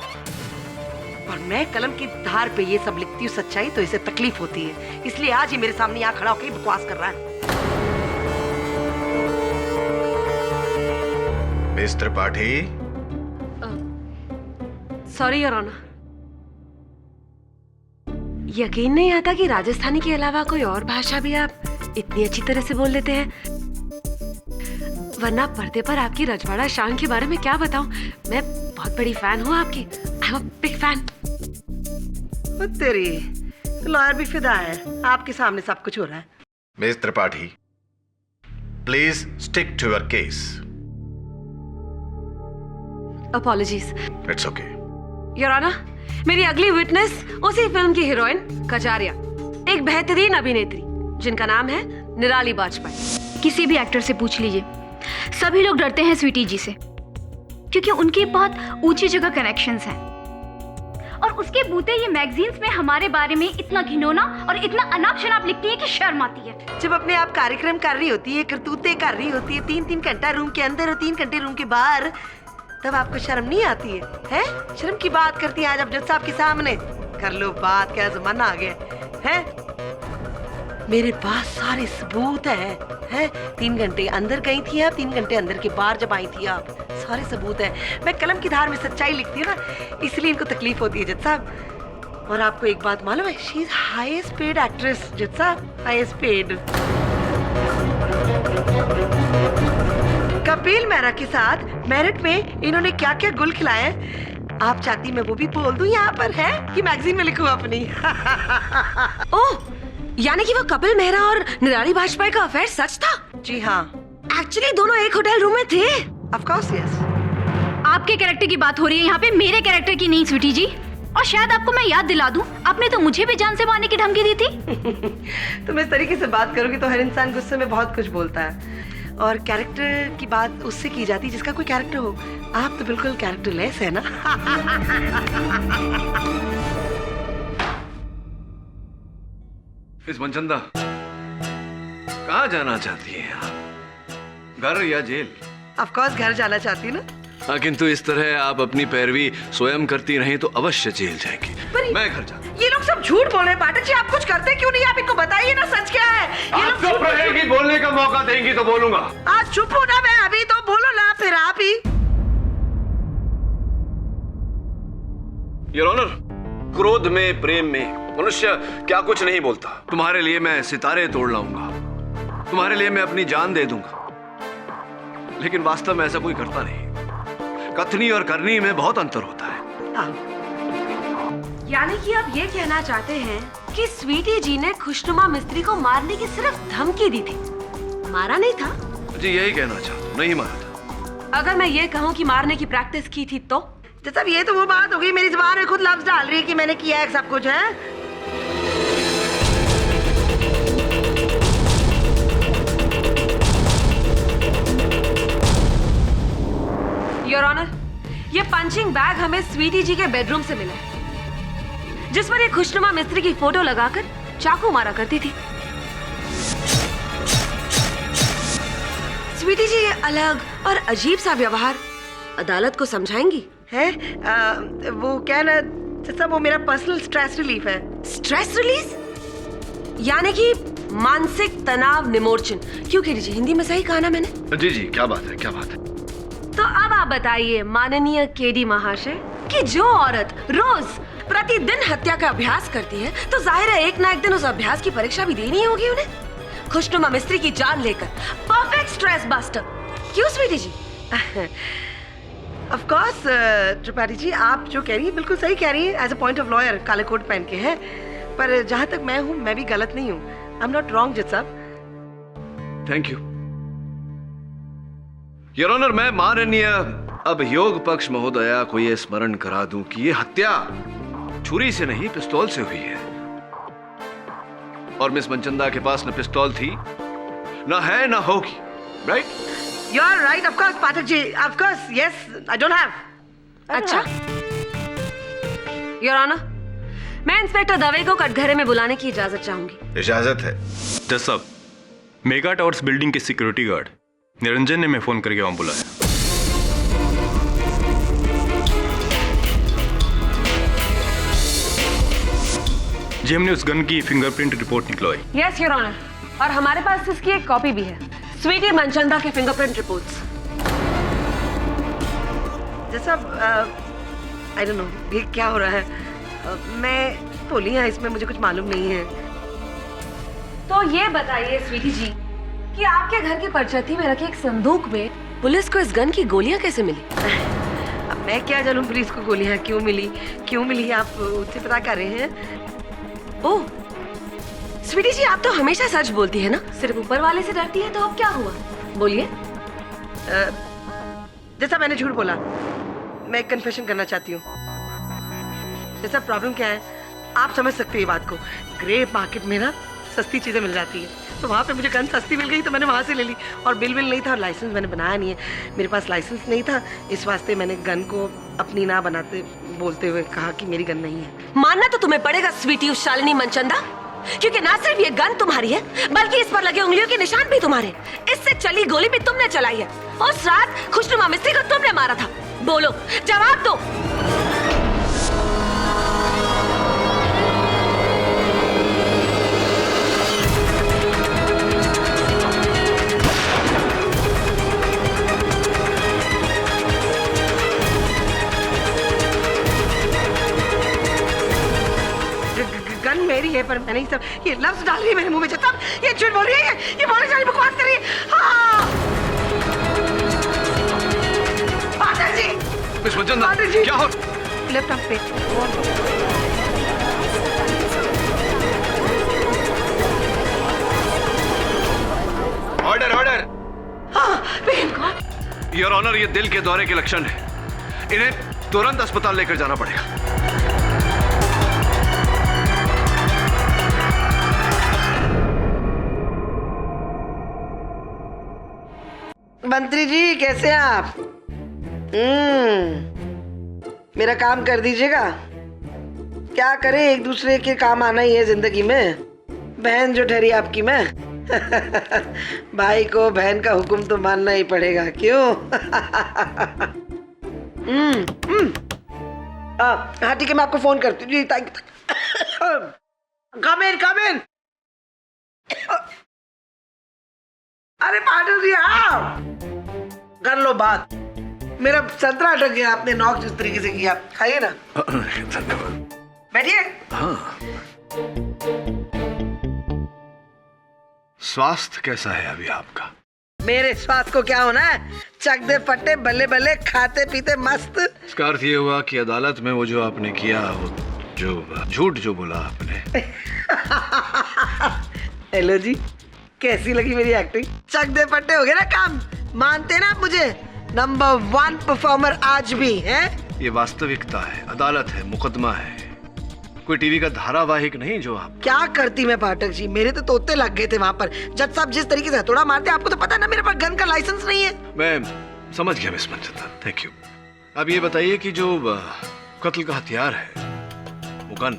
S1: और मैं कलम की धार पे ये सब लिखती हूँ सच्चाई, तो इसे तकलीफ होती है, इसलिए आज ये मेरे सामने यहाँ खड़ा होकर बकवास कर रहा है।
S13: Miss Tripathi.
S8: Sorry your honour, यकीन नहीं आता कि राजस्थानी के अलावा कोई और भाषा भी आप इतनी अच्छी तरह से बोल लेते हैं। वरना पर्दे पर आपकी रजवाड़ा शान के बारे में क्या बताऊं, मैं बहुत बड़ी फैन हूं आपकी। I am a big fan.
S1: तेरी लॉयर भी फिदा है, आपके सामने सब कुछ हो रहा है।
S13: Miss Tripathi, please stick to your case.
S8: Apologies.
S13: It's okay.
S8: Your honour, मेरी अगली विटनेस उसी फिल्म की हीरोइन कजारिया, एक बेहतरीन अभिनेत्री जिनका नाम है निराली बाजपेयी।
S3: किसी भी एक्टर से पूछ लीजिए, सभी लोग डरते हैं स्वीटी जी से, क्योंकि उनकी बहुत ऊंची जगह कनेक्शंस हैं। और उसके बूते ये मैगजीन्स में हमारे बारे में इतना घिनौना और इतना अनाप शनाप लिखती है कि शर्म आती है।
S1: जब अपने आप कार्यक्रम कर रही होती है, करतूतें कर रही होती है, 3-3 घंटा रूम के अंदर और 3 घंटे रूम के बाहर, तब आपको शर्म नहीं आती है? हैं? शर्म की बात करती हैं आज आप जज साहब के सामने। कर लो बात, क्या जमाना आ गया है? मेरे पास सारे सबूत हैं। 3 घंटे अंदर गई थी आप, 3 घंटे अंदर के बाहर जब आई थी आप, सारे सबूत हैं। मैं कलम की धार में सच्चाई लिखती हूँ ना, इसलिए इनको तकलीफ होती है जज साहब। और आपको एक बात मालूम है, she is highest paid actress जज साहब, हाईएस्ट पेड। कपिल मेहरा के साथ मेरिट में इन्होंने क्या क्या गुल खिलाए हैं, आप चाहती मैं वो भी बोल दूं यहाँ पर, है कि मैगजीन में लिखूं अपनी।
S8: ओह, यानी कि वो कपिल मेहरा और निराली बाजपेयी का अफेयर सच था?
S1: जी हाँ,
S8: एक्चुअली दोनों एक होटल रूम में थे।
S1: Of course yes.
S3: आपके कैरेक्टर की बात हो रही है यहाँ पे, मेरे कैरेक्टर की नहीं स्वीटी जी। और शायद आपको मैं याद दिला दूं, आपने तो मुझे भी जान से मारने की धमकी दी थी।
S1: तुम इस तरीके से बात करोगी तो हर इंसान गुस्से में बहुत कुछ बोलता है, और कैरेक्टर की बात उससे की जाती है जिसका कोई कैरेक्टर हो। आप तो बिल्कुल कैरेक्टरलेस है ना।
S13: मिस मनचंदा, कहाँ जाना चाहती है आप? घर या जेल?
S1: ऑफ कोर्स घर जाना चाहती हूँ ना।
S13: हाँ, किंतु इस तरह आप अपनी पैरवी स्वयं करती रहीं तो अवश्य जेल जाएंगी। मैं घर जाता हूँ।
S1: ये लोग सब झूठ बोल रहे हैं पाठक जी, आप कुछ करते क्यों नहीं? आप इनको बताइए ना सच क्या है। ये लोग
S13: चुप रहेगी, बोलने का मौका देंगी तो बोलूंगा।
S1: आज चुप हो ना, मैं अभी तो बोलो ना, फिर आप ही।
S13: योर ऑनर, क्रोध में, प्रेम में मनुष्य क्या कुछ नहीं बोलता। तुम्हारे लिए मैं सितारे तोड़ लाऊंगा, तुम्हारे लिए मैं अपनी जान दे दूंगा, लेकिन वास्तव में ऐसा कोई करता नहीं। कथनी और करनी में बहुत अंतर होता है।
S8: यानी कि आप ये कहना चाहते हैं कि स्वीटी जी ने खुशनुमा मिस्त्री को मारने की सिर्फ धमकी दी थी, मारा नहीं था?
S13: जी यही कहना चाहता हूँ, नहीं मारा था।
S8: अगर मैं ये कहूँ कि मारने की प्रैक्टिस की थी तो?
S1: जैसा ये तो वो बात हो गई, मेरी जुबान में खुद लफ्ज डाल रही है कि मैंने किया है सब कुछ है।
S8: योर ऑनर, ये पंचिंग बैग हमें स्वीटी जी के बेडरूम से मिला है, जिस पर ये खुशनुमा मिस्त्री की फोटो लगाकर चाकू मारा करती थी। स्वीटी जी ये अलग और अजीब सा व्यवहार अदालत को समझाएंगी?
S1: है वो क्या ना, जैसा वो मेरा पर्सनल स्ट्रेस रिलीफ है।
S8: Stress release? यानी कि मानसिक तनाव निमोर्चन। क्यों कह लीजिए, हिंदी में सही कहा ना मैंने?
S13: जी जी, क्या बात है, क्या बात है।
S8: तो अब आप बताइए माननीय केडी महाशय कि जो औरत रोज प्रतिदिन हत्या का अभ्यास करती है तो जाहिर है एक ना एक दिन उस अभ्यास की परीक्षा भी देनी होगी उन्हें। खुशनुमा मिस्त्री की जान लेकर, परफेक्ट स्ट्रेस बस्टर। क्यों स्वीटी जी?
S1: ऑफ कोर्स त्रिपाठी जी, आप जो कह रही है बिल्कुल सही कह रही है। As a point of lawyer काले कोट पहन के है, पर जहां तक मैं हूं मैं भी गलत नहीं हूं। आई एम नॉट रॉन्ग जज साहब।
S13: Thank you your honour. मैं माननीय अभियोग पक्ष महोदया को यह स्मरण करा दूं कि यह हत्या छुरी से नहीं पिस्तौल से हुई है, और मिस मनचंदा के पास न पिस्तौल थी, न है, न होगी। Right?
S1: You are right, of course Pathak ji, of course, yes, I don't have.
S8: अच्छा योर ऑनर, मैं इंस्पेक्टर दवे को कटघरे में बुलाने की इजाजत चाहूंगी।
S15: इजाजत है। जज साहब, मेगा टावर्स बिल्डिंग के सिक्योरिटी गार्ड निरंजन ने मैं फोन करके वहां बुलाया। जी हमने उस गन की फिंगरप्रिंट रिपोर्ट निकलवाई।
S8: यस योर ऑनर, और हमारे पास इसकी एक कॉपी भी है, स्वीटी मनचंदा के फिंगरप्रिंट रिपोर्ट्स।
S1: जैसा आई डोंट नो ये क्या हो रहा है। मैं बोली हाँ, इसमें मुझे कुछ मालूम नहीं है।
S8: तो ये बताइए स्वीटी जी कि आपके घर की परछत्ती में रखे एक संदूक में पुलिस को इस गन की गोलियां कैसे मिली?
S1: अब मैं क्या जानूं पुलिस को गोलियां क्यों मिली, आप उससे पता कर रहे हैं?
S8: ओह स्वीटी जी, आप तो हमेशा सच बोलती है ना, सिर्फ ऊपर वाले से डरती है, तो अब क्या हुआ? बोलिए।
S1: जैसा मैंने झूठ बोला, मैं कन्फेशन करना चाहती हूँ। जैसा प्रॉब्लम क्या है आप समझ सकते हैं ये बात को। ग्रे मार्केट में ना सस्ती चीज़ें मिल जाती है, तो वहाँ पे मुझे गन सस्ती मिल गई तो मैंने वहाँ से ले ली, और बिल नहीं था और लाइसेंस मैंने बनाया नहीं है, मेरे पास लाइसेंस नहीं था, इस वास्ते मैंने गन को अपनी ना बनाते बोलते हुए कहा कि मेरी गन नहीं है।
S8: मानना तो तुम्हें पड़ेगा स्वीटी शालिनी मनचंदा, क्योंकि ना सिर्फ ये गन तुम्हारी है बल्कि इस पर लगे उंगलियों के निशान भी तुम्हारे। इससे चली गोली भी तुमने चलाई है, उस रात खुशनुमा मिस्त्री को तुमने मारा था। बोलो, जवाब दो।
S1: गन मेरी है, पर मैंने सब ये लफ्ज डाल रही है मेरे मुंह में। जब ये झूठ बोल रही है, ये बोलने जा रही, बकवास कर रही है। हाँ पाठक जी,
S13: मिस मनचंदा, क्या हो?
S1: लेफ्ट हैंड पे
S13: ऑर्डर ऑर्डर।
S1: हाँ
S13: योर ऑनर, ये दिल के दौरे के लक्षण है, इन्हें तुरंत अस्पताल लेकर जाना पड़ेगा।
S1: मंत्री जी कैसे हैं आप? मेरा काम कर दीजिएगा। क्या करें, एक दूसरे के काम आना ही है जिंदगी में। बहन जो ठहरी आपकी मैं। भाई को बहन का हुक्म तो मानना ही पड़ेगा, क्यों? हाँ ठीक है, मैं आपको फोन करती हूँ जी। Thank you. कम इन। अरे पाटिल जी आओ, कर लो बात। मेरा संतरा अटक गया, आपने नॉक जिस तरीके से किया। खाइए ना।
S13: धन्यवाद।
S1: बैठिए।
S13: हाँ, स्वास्थ्य कैसा है अभी आपका?
S1: मेरे स्वास्थ्य को क्या होना है, चक दे फट्टे, बल्ले बल्ले, खाते पीते मस्त।
S13: इसका अर्थ ये हुआ कि अदालत में वो जो आपने किया, वो जो झूठ जो बोला आपने।
S1: हेलो जी, कैसी लगी मेरी एक्टिंग? चक दे फट्टे हो गए ना काम, मानते ना आप मुझे? नंबर 1 परफॉर्मर आज भी है।
S13: ये वास्तविकता है, अदालत है, मुकदमा है, कोई टीवी का धारावाहिक नहीं जो आप।
S1: क्या करती मैं पाठक जी, मेरे तो तोते लग गए थे वहाँ पर। जज साहब जिस तरीके से हथौड़ा मारते, आपको तो पता है ना मेरे पास गन का लाइसेंस नहीं है।
S13: मैं समझ गया मिस मंजता, थैंक यू। अब ये बताइए कि जो कत्ल का हथियार है, वो गन,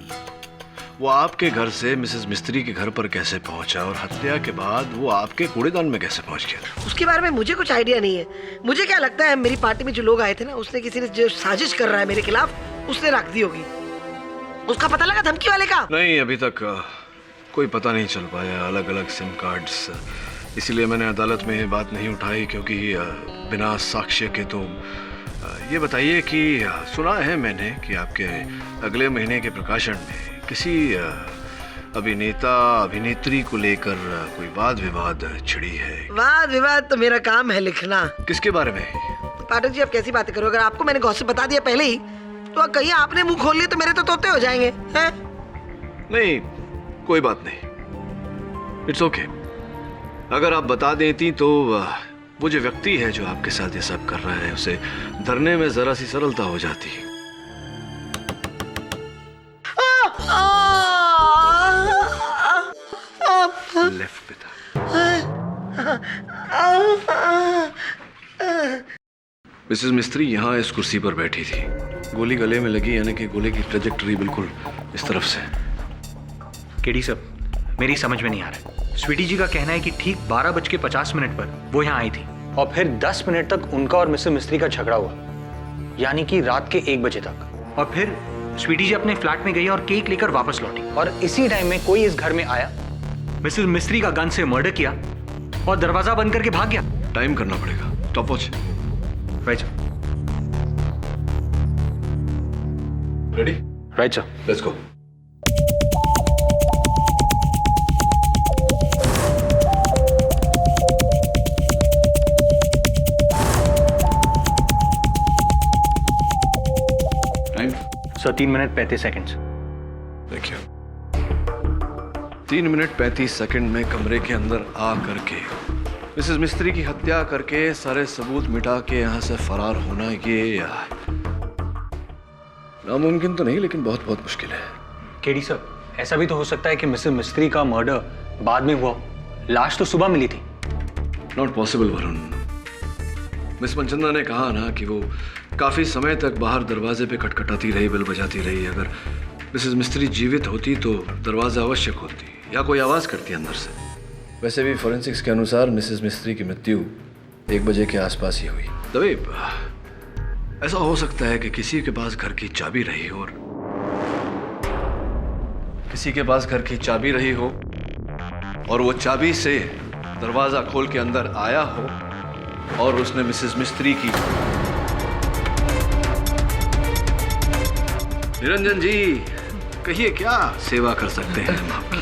S13: वो आपके घर से मिसेस मिस्त्री के घर पर कैसे पहुंचा और हत्या के बाद वो आपके कूड़ेदान में कैसे पहुंच गया?
S1: उसके बारे में मुझे कुछ आइडिया नहीं है। मुझे क्या लगता है, मेरी पार्टी में जो लोग आए थे ना, उसने किसी ने जो साजिश कर रहा है मेरे खिलाफ, उसने रख दी होगी। उसका पता लगा धमकी वाले का?
S13: नहीं, अभी तक कोई पता नहीं चल पाया। अलग अलग सिम कार्ड्स, इसीलिए मैंने अदालत में ये बात नहीं उठाई, क्योंकि बिना साक्ष्य के। तो ये बताइए कि सुना है मैंने कि आपके अगले महीने के प्रकाशन में किसी अभिनेता अभिनेत्री को लेकर कोई वाद विवाद छिड़ी है।
S1: वाद विवाद तो मेरा काम है लिखना।
S13: किसके बारे में?
S1: पाठक जी आप कैसी बातें करो, अगर आपको मैंने गॉसिप बता दिया पहले ही, तो कहीं आपने मुंह खोल लिया तो मेरे तो तोते हो जाएंगे हैं? नहीं,
S13: कोई बात नहीं, इट्स ओके। अगर आप बता देती तो वो जो व्यक्ति है जो आपके साथ ये सब कर रहा है, उसे धरने में जरा सी सरलता हो जाती। लेफ्ट पे था। मिसेस मिस्त्री यहाँ इस कुर्सी पर बैठी थी, गोली गले में लगी, यानी कि गोली की ट्रेजेक्टरी बिल्कुल इस तरफ से।
S15: केडी साहब, मेरी समझ में नहीं आ रहा। स्वीटी जी का कहना है कि ठीक 12:50 पर वो यहाँ आई थी और फिर 10 मिनट तक उनका और मिसेस मिस्त्री का झगड़ा हुआ, यानी कि रात के 1 बजे तक। और फिर स्वीटी जी अपने फ्लैट में गई और केक लेकर वापस लौटी, और इसी टाइम में कोई इस घर में आया, मिसेस मिस्त्री का गन से मर्डर किया और दरवाजा बंद करके भाग गया।
S13: टाइम करना पड़ेगा, stop watch. Ready?
S15: Right sir,
S13: let's go. Time
S15: sir 3 minute 35 seconds.
S13: देखिए, 3 मिनट 35 सेकंड में कमरे के अंदर आ करके मिसेस मिस्त्री की हत्या करके सारे सबूत मिटा के यहाँ से फरार होना, ये नामुमकिन तो नहीं, लेकिन बहुत बहुत मुश्किल है।
S15: केडी साहब, ऐसा भी तो हो सकता है कि मिसेस मिस्त्री का मर्डर बाद में हुआ, लाश तो सुबह मिली थी।
S13: Not possible Varun. Miss Manchanda ने कहा ना कि वो काफी समय तक बाहर दरवाजे पे खटखटाती रही, बेल बजाती रही। अगर मिसेस मिस्त्री जीवित होती तो दरवाजा अवश्य खोलती या कोई आवाज करती अंदर से। वैसे भी फोरेंसिक्स के अनुसार मिसेस मिस्त्री की मृत्यु 1 बजे के आसपास ही हुई। तभी ऐसा हो सकता है कि किसी के पास घर की चाबी रही हो, और किसी के पास घर की चाबी रही हो और वो चाबी से दरवाजा खोल के अंदर आया हो और उसने मिसेस मिस्त्री की। निरंजन जी, कहिए क्या सेवा कर सकते हैं हम आपकी?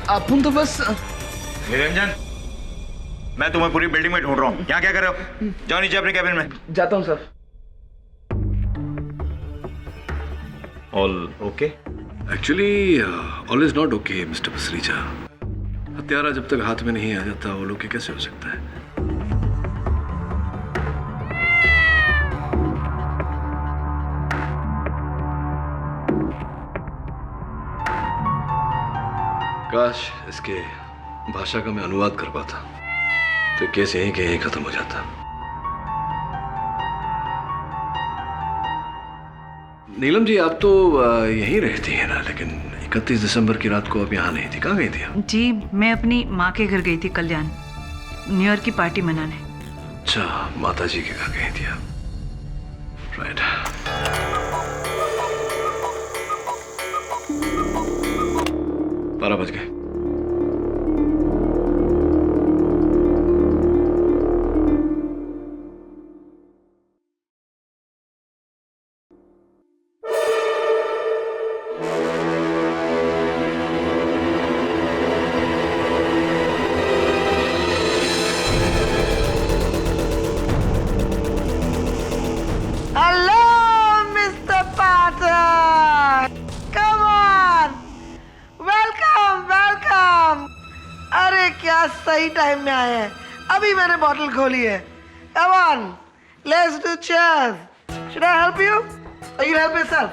S12: अपन तो बस।
S15: निरंजन, मैं तुम्हें पूरी बिल्डिंग में ढूंढ रहा हूँ, यहाँ क्या कर रहे हो? जाओ नीचे अपने कैबिन में।
S12: जाता हूँ sir.
S15: All okay?
S13: Actually all is not okay mister Pasricha. हत्यारा जब तक हाथ में नहीं आ जाता वो लोग कैसे हो सकता है? काश इसके भाषा का मैं अनुवाद कर पाता तो केस यहीं के यहीं खत्म हो जाता। नीलम जी, आप तो यहीं रहती हैं ना, लेकिन 31 दिसंबर की रात को आप यहाँ नहीं थी, कहाँ गई थी आप?
S14: जी मैं अपनी माँ के घर गई थी कल्याण, न्यू ईयर की पार्टी मनाने।
S13: अच्छा, माता जी के घर गई थी आप। राइट। 12 बज गए।
S1: Hello mister Pathak, come on, welcome welcome. अरे क्या सही टाइम में आए हैं, अभी मैंने बॉटल खोली है। Come on, let's do cheers. Should I help you और यू हेल्प योरसेल्फ?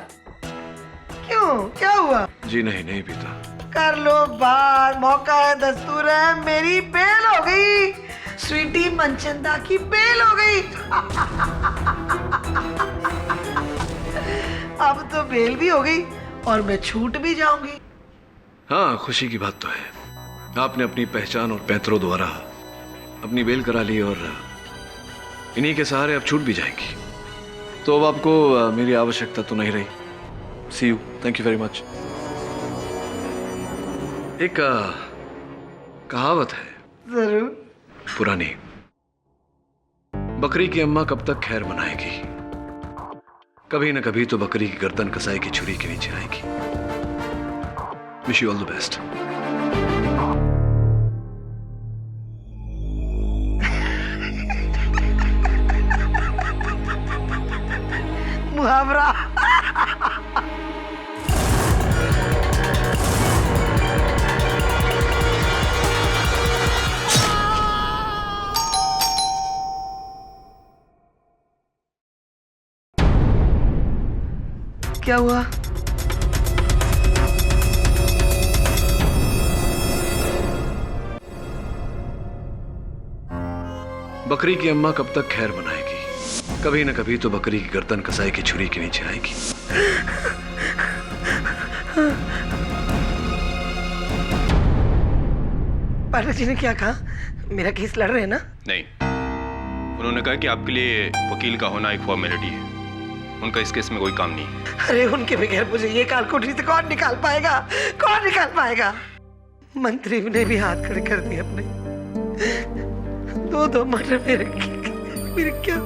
S1: क्यों, क्या हुआ?
S13: जी नहीं पीता।
S1: कर लो बात, मौका है, दस्तूर है। मेरी बेल हो गई, स्वीटी मनचंदा की बेल हो गई। अब तो बेल भी हो गई और मैं छूट भी जाऊंगी।
S13: हाँ, खुशी की बात तो है। आपने अपनी पहचान और पैतरों द्वारा अपनी बेल करा ली और इन्हीं के सहारे अब छूट भी जाएंगी। तो अब आपको मेरी आवश्यकता तो नहीं रही। See you, thank you very much. एक कहावत है
S1: जरूर।
S13: पुरानी, बकरी की अम्मा कब तक खैर मनाएगी, कभी न कभी तो बकरी की गर्दन कसाई की छुरी के नीचे आएगी। Wish you all the best.
S1: मुहावरा। क्या हुआ?
S13: बकरी की अम्मा कब तक खैर मनाएगी, कभी न कभी तो बकरी की गर्दन कसाई की छुरी के नीचे आएगी।
S1: पाठक जी ने क्या कहा? मेरा केस लड़ रहे हैं ना?
S16: नहीं, उन्होंने कहा कि आपके लिए वकील का होना एक फॉर्मेलिटी है, उनका इस केस में कोई काम नहीं।
S1: अरे उनके बगैर मुझे ये कालकोठरी से कौन निकाल पाएगा, कौन निकाल पाएगा? मंत्री ने भी हाथ खड़े कर दिए अपने। दो मर्डर मेरे क्या?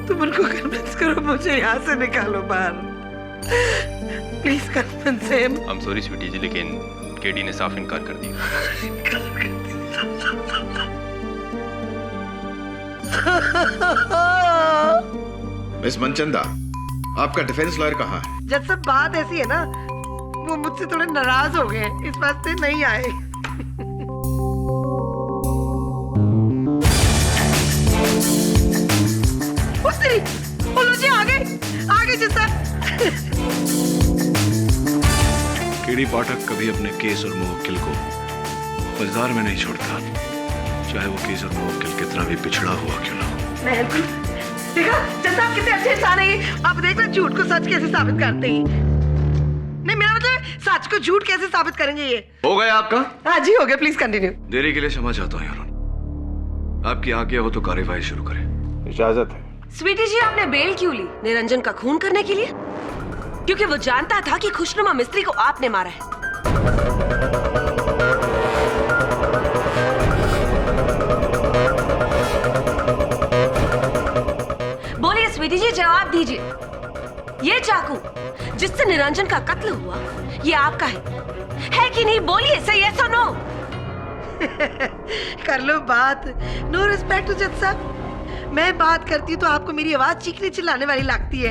S1: तुम उनको कन्विंस करो, मुझे यहाँ से निकालो बाहर। Please convince him.
S16: I am sorry Sweety ji, लेकिन केडी ने साफ इनकार कर दिया।
S17: मिस मनचंदा, आपका डिफेंस लॉयर कहाँ है?
S1: जब सब बात ऐसी है ना, वो मुझसे थोड़े नाराज हो गए, इस वास्ते नहीं आए। बोलो जी, आगे जिसका।
S13: केडी पाठक कभी अपने केस और मुवक्किल को मझधार में नहीं छोड़ता, चाहे वो केस और मुवक्किल कितना भी पिछड़ा हुआ क्यों ना हो।
S1: मैं देखा जैसा आप कितने अच्छे इंसान हैं। आप देख रहे झूठ को सच कैसे साबित करते हैं। नहीं, मेरा मतलब सच को झूठ कैसे साबित करेंगे ये।
S13: हो गया आपका?
S1: हाँ जी हो गया, प्लीज कंटिन्यू।
S13: देरी के लिए क्षमा चाहता हूँ यार। आपकी आज्ञा हो तो कार्यवाही शुरू करें।
S17: इजाजत है।
S18: स्वीटी जी, आपने बेल क्यों ली? निरंजन का खून करने के लिए? क्योंकि वो जानता था कि खुशनुमा मिस्त्री को आपने मारा है। बोलिए स्वीटी जी, जवाब दीजिए। ये चाकू जिससे निरंजन का कत्ल हुआ, ये आपका है कि नहीं? बोलिए, सही है, सुनो।
S1: कर लो बात। नो रिस्पेक्ट टू जज साहब। मैं बात करती हूँ तो आपको मेरी आवाज चीखने चिल्लाने वाली लगती है।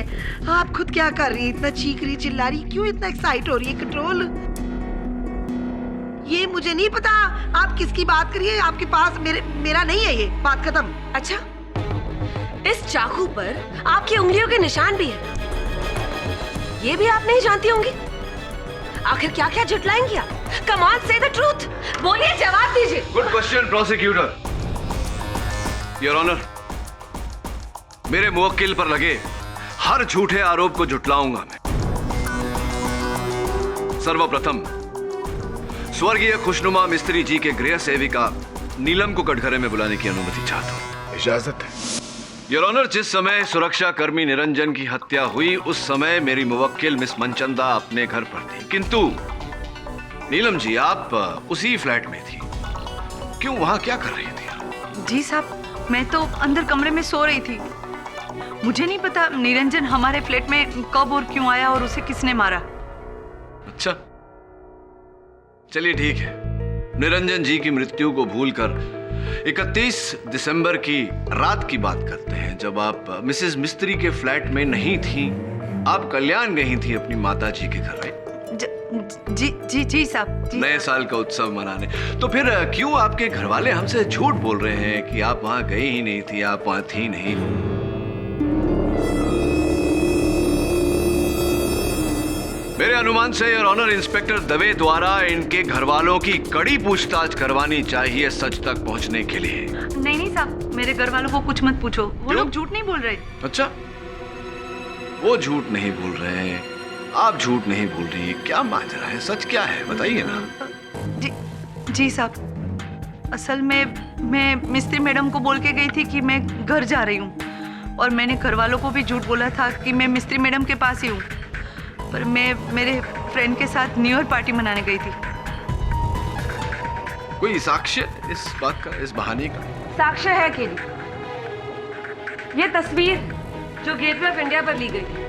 S1: आप खुद क्या कर रही हैं? इतना चीख रही चिल्ला रही क्यों? इतना एक्साइट हो रही है? कंट्रोल। ये मुझे नहीं पता आप किसकी बात करिए। आपके पास मेरा नहीं है ये। बात खत्म।
S18: अच्छा, इस चाकू पर आपकी उंगलियों के निशान भी हैं। ये भी आप नहीं जानती होंगी। आखिर क्या क्या झुटलाएंगी आप? Come on, say the truth. बोलिए, जवाब दीजिए।
S13: Good question prosecutor. Your honour, मेरे मुवक्किल पर लगे हर झूठे आरोप को झुटलाऊंगा मैं। सर्वप्रथम स्वर्गीय खुशनुमा मिस्त्री जी के गृह सेविका नीलम को कटघरे में बुलाने की अनुमति चाहता हूँ।
S17: इजाजत है।
S13: योर ऑनर, जिस समय सुरक्षा कर्मी निरंजन की हत्या हुई उस समय मेरी मुवक्किल मिस मनचंदा अपने घर पर थी, किंतु नीलम जी आप उसी फ्लैट में थी। क्यों, वहां क्या कर रही थी?
S14: जी साहब, मैं तो अंदर कमरे में सो रही थी। मुझे नहीं पता निरंजन हमारे फ्लैट में कब और क्यों आया और उसे किसने मारा।
S13: अच्छा, चलिए ठीक है। निरंजन जी की मृत्यु को भूलकर 31 दिसंबर की रात की बात करते हैं, जब आप मिसेस मिस्त्री के फ्लैट में नहीं थी, आप कल्याण गई थी अपनी माता जी के घर।
S14: जी साहब।
S13: नए साल का उत्सव मनाने। तो फिर क्यों आपके घर वाले हमसे झूठ बोल रहे हैं कि आप वहां गई ही नहीं थी, आप वहां थी नहीं? मेरे अनुमान से योर ऑनर इंस्पेक्टर दवे द्वारा इनके घर वालों की कड़ी पूछताछ करवानी चाहिए सच तक पहुंचने के लिए।
S14: नहीं साहब, मेरे घर वालों को कुछ मत पूछो, वो लोग झूठ नहीं बोल रहे।
S13: अच्छा, वो झूठ नहीं बोल रहे हैं, आप झूठ नहीं बोल रही, क्या माजरा है, सच क्या है बताइए ना।
S14: जी साहब, असल में मैं मिस्त्री मैडम को बोल के गई थी कि मैं घर जा रही हूँ, और मैंने घर वालों को भी झूठ बोला था कि मैं मिस्त्री मैडम के पास ही हूँ, पर मैं मेरे फ्रेंड के साथ न्यू ईयर पार्टी मनाने गई थी।
S13: कोई साक्ष्य इस बात का, इस बहाने का?
S18: साक्ष्य है कि ये तस्वीर जो गेटवे ऑफ इंडिया पर ली गई थी,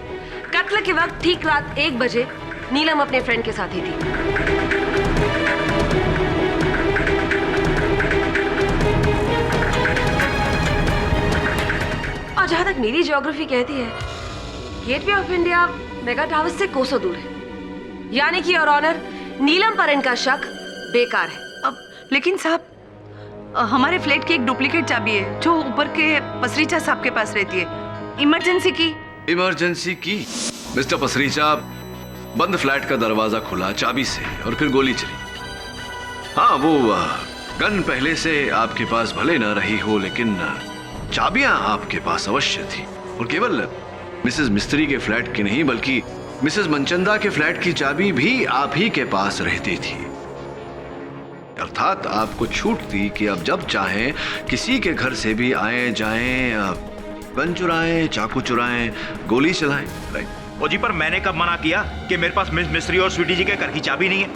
S18: कत्ल के वक्त ठीक रात 1 बजे नीलम अपने फ्रेंड के साथ ही थी। और जहां तक मेरी ज्योग्राफी कहती है, gateway of India mega tower से कोसों दूर है, यानी कि योर ऑनर नीलम पर इनका शक बेकार है।
S14: अब लेकिन साहब, हमारे फ्लैट की एक डुप्लीकेट चाबी है जो ऊपर के पसरीचा साहब के पास रहती है, इमरजेंसी की।
S13: इमरजेंसी की? मिस्टर पसरीचा, बंद फ्लैट का दरवाजा खुला चाबी से और फिर गोली चली। हाँ, वो गन पहले से आपके पास भले न रही हो, लेकिन चाबियां आपके पास अवश्य थी, और केवल मिसेस मिस्त्री के फ्लैट की नहीं बल्कि मिसेस मनचंदा के फ्लैट की चाबी भी आप ही के पास रहती थी। अर्थात आपको छूट थी कि अब जब चाहें किसी के घर से भी आए जाएं, गन चुराएं, चाकू चुराएं, गोली चलाएं। राइट।
S15: ओ जी, पर मैंने कब मना किया कि मेरे पास मिस मिस्त्री और स्वीटी जी के घर की चाबी नहीं है?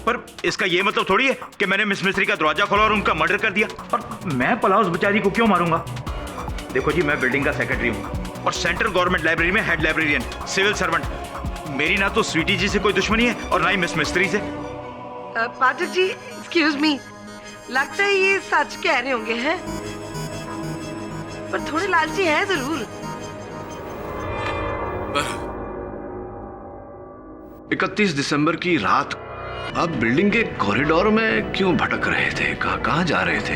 S15: पर इसका ये मतलब थोड़ी है कि मैंने मिस मिस्त्री का दरवाजा खोला और उनका मर्डर कर दिया। और मैं पलाउस बेचारी को क्यों मारूंगा? देखो जी, मैं बिल्डिंग का सेक्रेटरी हूँ और सेंट्रल गवर्नमेंट लाइब्रेरी में हेड लाइब्रेरियन, सिविल सर्वेंट। मेरी ना तो स्वीटी जी से कोई दुश्मनी है और ना ही मिस मिस्त्री से।
S1: पाठक जी, एक्सक्यूज मी, लगता है ये सच कह रहे होंगे, हैं? पर थोड़े लालची हैं जरूर।
S13: 31 दिसंबर की रात आप बिल्डिंग के कॉरिडोर में क्यों भटक रहे थे? कहाँ जा रहे थे?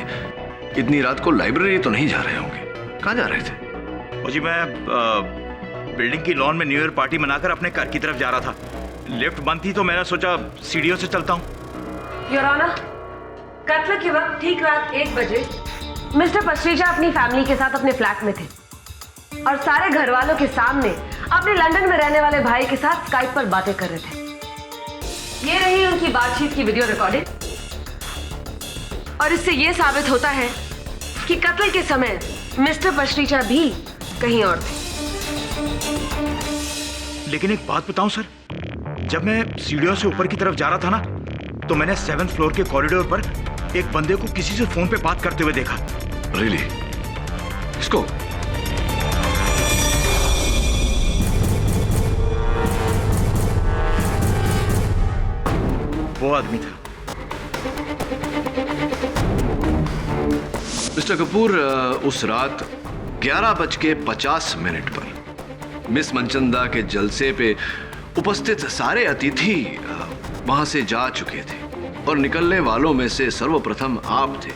S13: इतनी रात को लाइब्रेरी तो नहीं जा रहे होंगे, कहाँ जा रहे थे?
S15: जी, मैं बिल्डिंग की लॉन में न्यू ईयर पार्टी मनाकर अपने घर की तरफ जा रहा था। लिफ्ट बंद थी तो मैंने सोचा सीढ़ियों से चलता हूँ।
S18: योर ऑनर, कत्ल के वक्त ठीक रात 1 बजे मिस्टर पसरीचा अपनी फैमिली के साथ अपने फ्लैट में थे और सारे घर वालों के सामने अपने लंदन में रहने वाले भाई के साथ स्काइप पर बातें कर रहे थे। ये रही उनकी बातचीत की वीडियो रिकॉर्डिंग, और इससे यह साबित होता है कि कत्ल के समय मिस्टर पसरीचा भी कहीं और थे।
S15: लेकिन एक बात बताऊं सर, जब मैं सीढ़ियों से ऊपर की तरफ जा रहा था ना, तो मैंने 7th फ्लोर के कॉरिडोर पर एक बंदे को किसी से फोन पे बात करते हुए देखा।
S13: रियली? इसको?
S15: वो आदमी था।
S13: मिस्टर कपूर, उस रात 11:50 पर मिस मनचंदा के जलसे पे उपस्थित सारे अतिथि वहां से जा चुके थे और निकलने वालों में से सर्वप्रथम आप थे।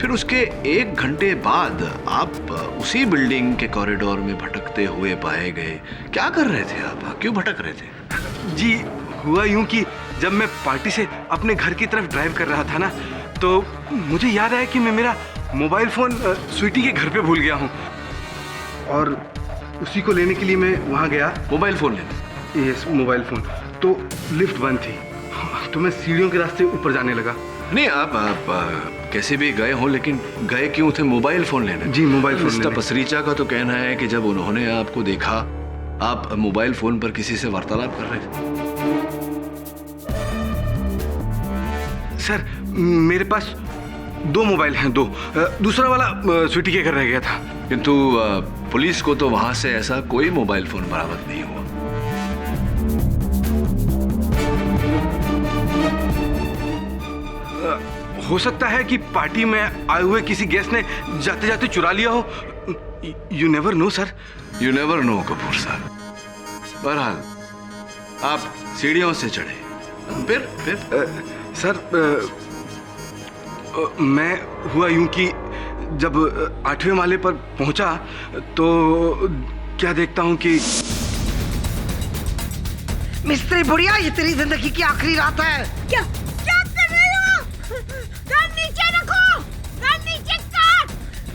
S13: फिर उसके 1 घंटे बाद आप उसी बिल्डिंग के कॉरिडोर में भटकते हुए पाए गए। क्या कर रहे थे आप? क्यों भटक रहे थे?
S9: जी, हुआ यूं कि जब मैं पार्टी से अपने घर की तरफ ड्राइव कर रहा था ना, तो मुझे याद आया कि मैं मेरा मोबाइल फोन स्वीटी के घर पे भूल गया हूँ, और उसी को लेने के लिए मैं वहाँ गया।
S13: मोबाइल फोन लेने?
S9: Yes, mobile phone. तो लिफ्ट बंद थी, तो मैं सीढ़ियों के रास्ते ऊपर जाने लगा।
S13: नहीं, आप कैसे भी गए हो, लेकिन गए क्यों थे? मोबाइल फोन लेने?
S9: जी, मोबाइल फोन
S13: मिस्टर पसरीचा का तो कहना है कि जब उन्होंने आपको देखा, आप मोबाइल फोन पर किसी से वार्तालाप कर रहे थे।
S9: सर, मेरे पास 2 मोबाइल हैं, 2। दूसरा वाला स्वीटी के घर रह गया था।
S13: किंतु पुलिस को तो वहां से ऐसा कोई मोबाइल फोन बरामद नहीं हुआ।
S9: हो सकता है कि पार्टी में आए हुए किसी गेस्ट ने जाते जाते चुरा लिया हो। You never know sir.
S13: You never know Kapoor साहब। बहरहाल आप सीढ़ियों से चढ़े, फिर
S9: सर, मैं हुआ यूं कि जब 8वें माले पर पहुंचा तो क्या देखता हूं कि
S1: मिस्त्री बुढ़िया, ये तेरी जिंदगी की आखिरी रात है।
S11: क्या कर रहे हो? गन नीचे रखो, गन नीचे कर,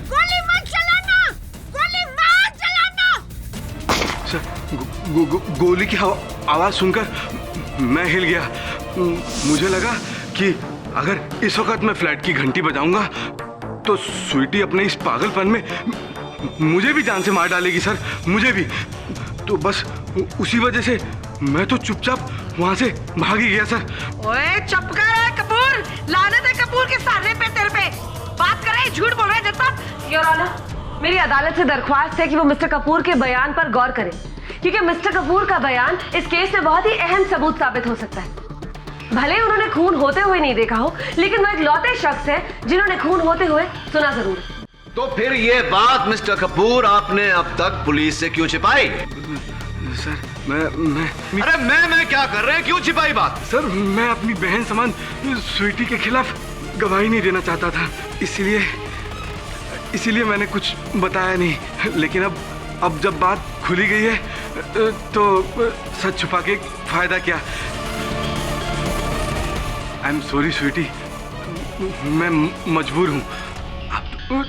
S11: गोली मत चलाना, गोली मत चलाना।
S9: सर, गोली की आवाज सुनकर मैं हिल गया। मुझे लगा कि अगर इस वक्त मैं फ्लैट की घंटी बजाऊंगा तो स्वीटी अपने इस पागलपन में मुझे भी जान से मार डालेगी सर, मुझे भी। तो बस उसी वजह से मैं तो चुपचाप वहां से भाग ही गया सर।
S18: ओए चुप कर कपूर, लानत है कपूर के सारे पे तेरे पे। बात कर रहे हैं, झूठ बोल रहे हैं जनता। योर ऑनर, मेरी अदालत से दरख्वास्त है कि वो मिस्टर कपूर के बयान पर गौर करें, क्योंकि मिस्टर कपूर का बयान इस केस में बहुत ही अहम सबूत साबित हो सकता है। भले उन्होंने खून होते हुए नहीं देखा हो, लेकिन वो एक लौते शख्स है जिन्होंने खून होते हुए सुना जरूर।
S13: तो फिर ये बात मिस्टर कपूर आपने अब तक पुलिस से क्यों छिपाई?
S9: सर, मैं
S13: अरे मैं क्या कर रहे हैं? क्यों छिपाई बात?
S9: सर, मैं अपनी बहन समान स्वीटी के खिलाफ गवाही नहीं देना चाहता था, इसीलिए मैंने कुछ बताया नहीं। लेकिन अब जब बात खुली गई है तो सच छुपा के फायदा क्या। आई एम सॉरी स्वीटी, मैं मजबूर हूँ।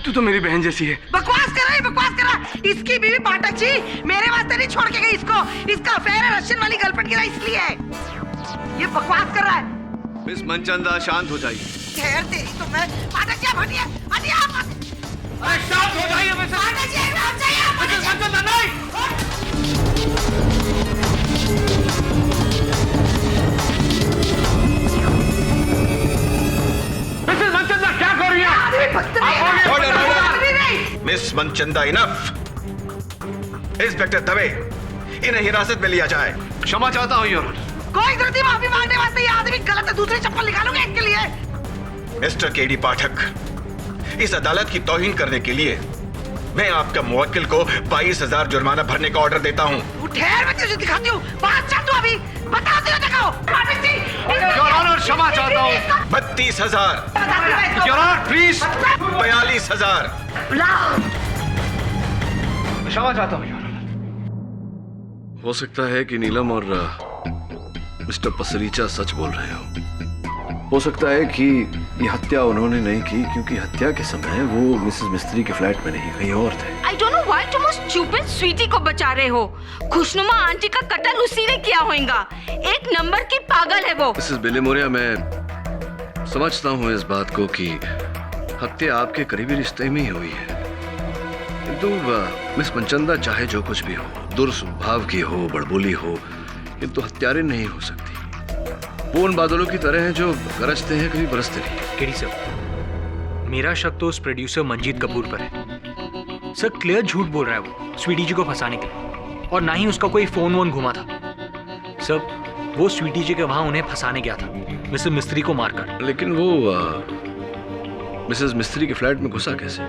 S9: तू तो मेरी बहन जैसी है।
S1: बकवास कर रहा है, बकवास कर रहा है। इसकी बीवी पाठक जी मेरे वास्ते नहीं छोड़ के गई इसको। इसका अफेयर है रशियन वाली गर्लफ्रेंड के लिए, इसलिए ये बकवास कर रहा है।
S13: मिस मनचंदा, शांत हो जाइए।
S1: खैर तेरी तो मैं। पाठक जी हटिए, हटिए आप।
S7: अरे शांत हो जाइए मिसेस।
S1: पाठक जी आप जाइए, आप
S7: मिसेस मनचंदा नहीं। मिसेस मनचंदा क्या कर रही है?
S13: Miss Manchanda, enough. Inspector Dave, इन्हें हिरासत में लिया जाए। क्षमा चाहता हूँ योर ऑनर।
S1: कोई जरूरत नहीं माफी मांगने वास्ते। ये आदमी गलत है, दूसरी चप्पल निकालूंगा इसके लिए।
S13: मिस्टर केडी पाठक, इस अदालत की तौहीन करने के लिए मैं आपका मुवक्किल को 22,000 जुर्माना भरने का ऑर्डर देता हूँ।
S1: ठहर, मैं तुझे दिखाती हूँ। बात चल तू अभी बता दे, दिखाओ। पाठक जी,
S13: योर ऑनर, क्षमा चाहता हूँ। 32,000। Your honour please. 42,000।
S5: क्षमा चाहता हूँ योर ऑनर।
S13: हो सकता है कि नीलम और मिस्टर पसरीचा सच बोल रहे हो सकता है कि ये हत्या उन्होंने नहीं की, क्योंकि हत्या के समय वो मिसेस मिस्त्री के फ्लैट में नहीं, कहीं और थे।
S8: I don't know why तुम उस stupid स्वीटी को बचा रहे हो। खुशनुमा आंटी का कत्ल उसी ने किया होगा। एक नंबर की पागल है वो।
S13: मिसेस बिलेमोरिया, मैं समझता हूँ इस बात को कि हत्या आपके करीबी रिश्ते में ही हुई है, किंतु मिस मनचंदा चाहे जो कुछ भी हो, दुर्स्वभाव की हो, बड़बोली हो, किंतु हत्यारे नहीं हो सकती। वो उन बादलों की तरह हैं जो गरजते हैं कभी बरसते नहीं।
S5: केडी सर, मेरा शक तो उस प्रोड्यूसर मंजीत कपूर पर है। सर क्लियर झूठ बोल रहा है वो स्वीटी जी को फंसाने के लिए, और ना ही उसका कोई फोन वोन घुमा था। सर वो स्वीटी जी के वहां उन्हें फंसाने गया था, मिसेस मिस्त्री को मारकर।
S13: लेकिन वो मिसेस मिस्त्री के फ्लैट में घुसा कैसे?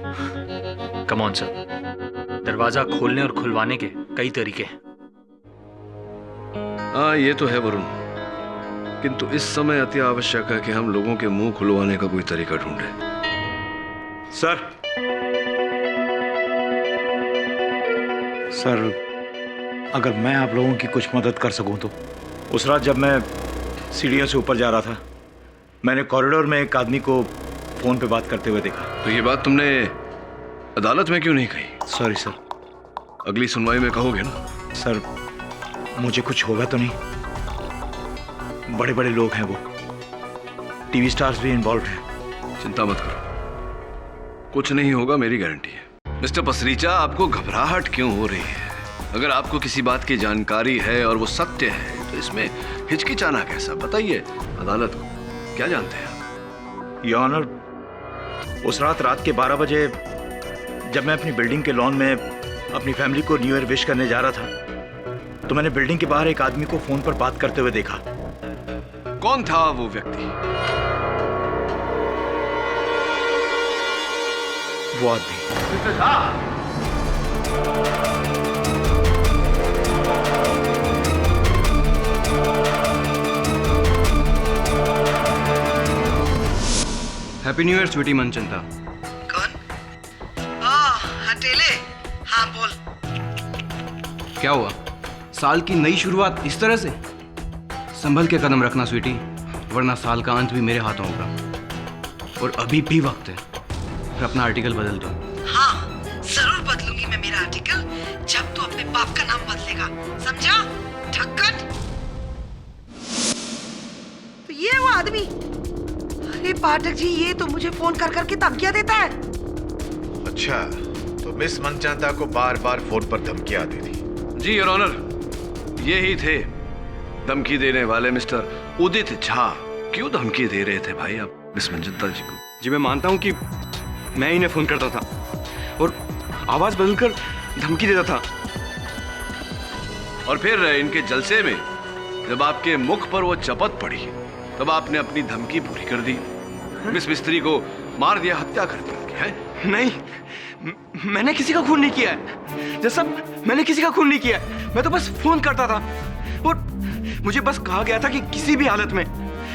S5: कम ऑन सर, दरवाजा खोलने और खुलवाने के कई तरीके हैं।
S13: हाँ ये तो है वरुण, किंतु इस समय अति आवश्यक है कि हम लोगों के मुंह खुलवाने का कोई तरीका ढूंढें।
S15: सर अगर मैं आप लोगों की कुछ मदद कर सकूं तो। उस रात जब मैं सीढ़ियों से ऊपर जा रहा था, मैंने कॉरिडोर में एक आदमी को फोन पे बात करते हुए देखा।
S13: तो ये बात तुमने अदालत में क्यों नहीं कही?
S15: Sorry sir.
S13: अगली सुनवाई में कहोगे ना?
S15: सर मुझे कुछ होगा तो नहीं? बड़े बड़े लोग हैं वो, टीवी स्टार्स भी इन्वॉल्व हैं।
S13: चिंता मत करो, कुछ नहीं होगा, मेरी गारंटी है। मिस्टर पसरीचा, आपको घबराहट क्यों हो रही है? अगर आपको किसी बात की जानकारी है और वो सत्य है तो इसमें हिचकिचाना कैसा? बताइए अदालत को, क्या जानते हैं आप?
S15: योर ऑनर, उस रात के 12 बजे जब मैं अपनी बिल्डिंग के लॉन में अपनी फैमिली को न्यू ईयर विश करने जा रहा था तो मैंने बिल्डिंग के बाहर एक आदमी को फोन पर बात करते हुए देखा।
S13: कौन था वो व्यक्ति?
S15: वो आदमी
S5: happy new year Sweety Manchanda.
S1: कौन? हटेले। हाँ बोल।
S5: क्या हुआ? साल की नई शुरुआत इस तरह से? संभल के कदम रखना स्वीटी, वरना साल का अंत भी मेरे हाथों होगा। और अभी भी वक्त है, फिर अपना आर्टिकल बदल दो।
S1: हाँ जरूर बदलूंगी मैं मेरा आर्टिकल, जब तू अपने बाप का नाम बदलेगा, समझा? ठक्कर। तो ये वो आदमी? अरे पाठक जी, ये तो मुझे फोन कर करके धमकियां देता है।
S17: अच्छा, तो मिस मनचंदा को बार बार फोन पर धमकियां आती थी?
S13: जी योर ऑनर, ये ही थे धमकी देने वाले मिस्टर उदित झा। क्यों धमकी दे रहे थे भाई आप मिस मनचंदा जी को?
S5: जी मैं मानता हूँ कि मैं इन्हें फोन करता था और आवाज बदलकर धमकी देता था।
S13: और फिर इनके जलसे में जब आपके मुख पर वो चपत पड़ी तब आपने अपनी धमकी पूरी कर दी, मिस मिस्त्री को मार दिया, हत्या कर दी उनकी, है?
S5: नहीं, मैंने किसी का खून नहीं किया है जैसा, मैंने किसी का खून नहीं किया है। मैं तो बस फोन करता था और मुझे बस कहा गया था कि किसी भी हालत में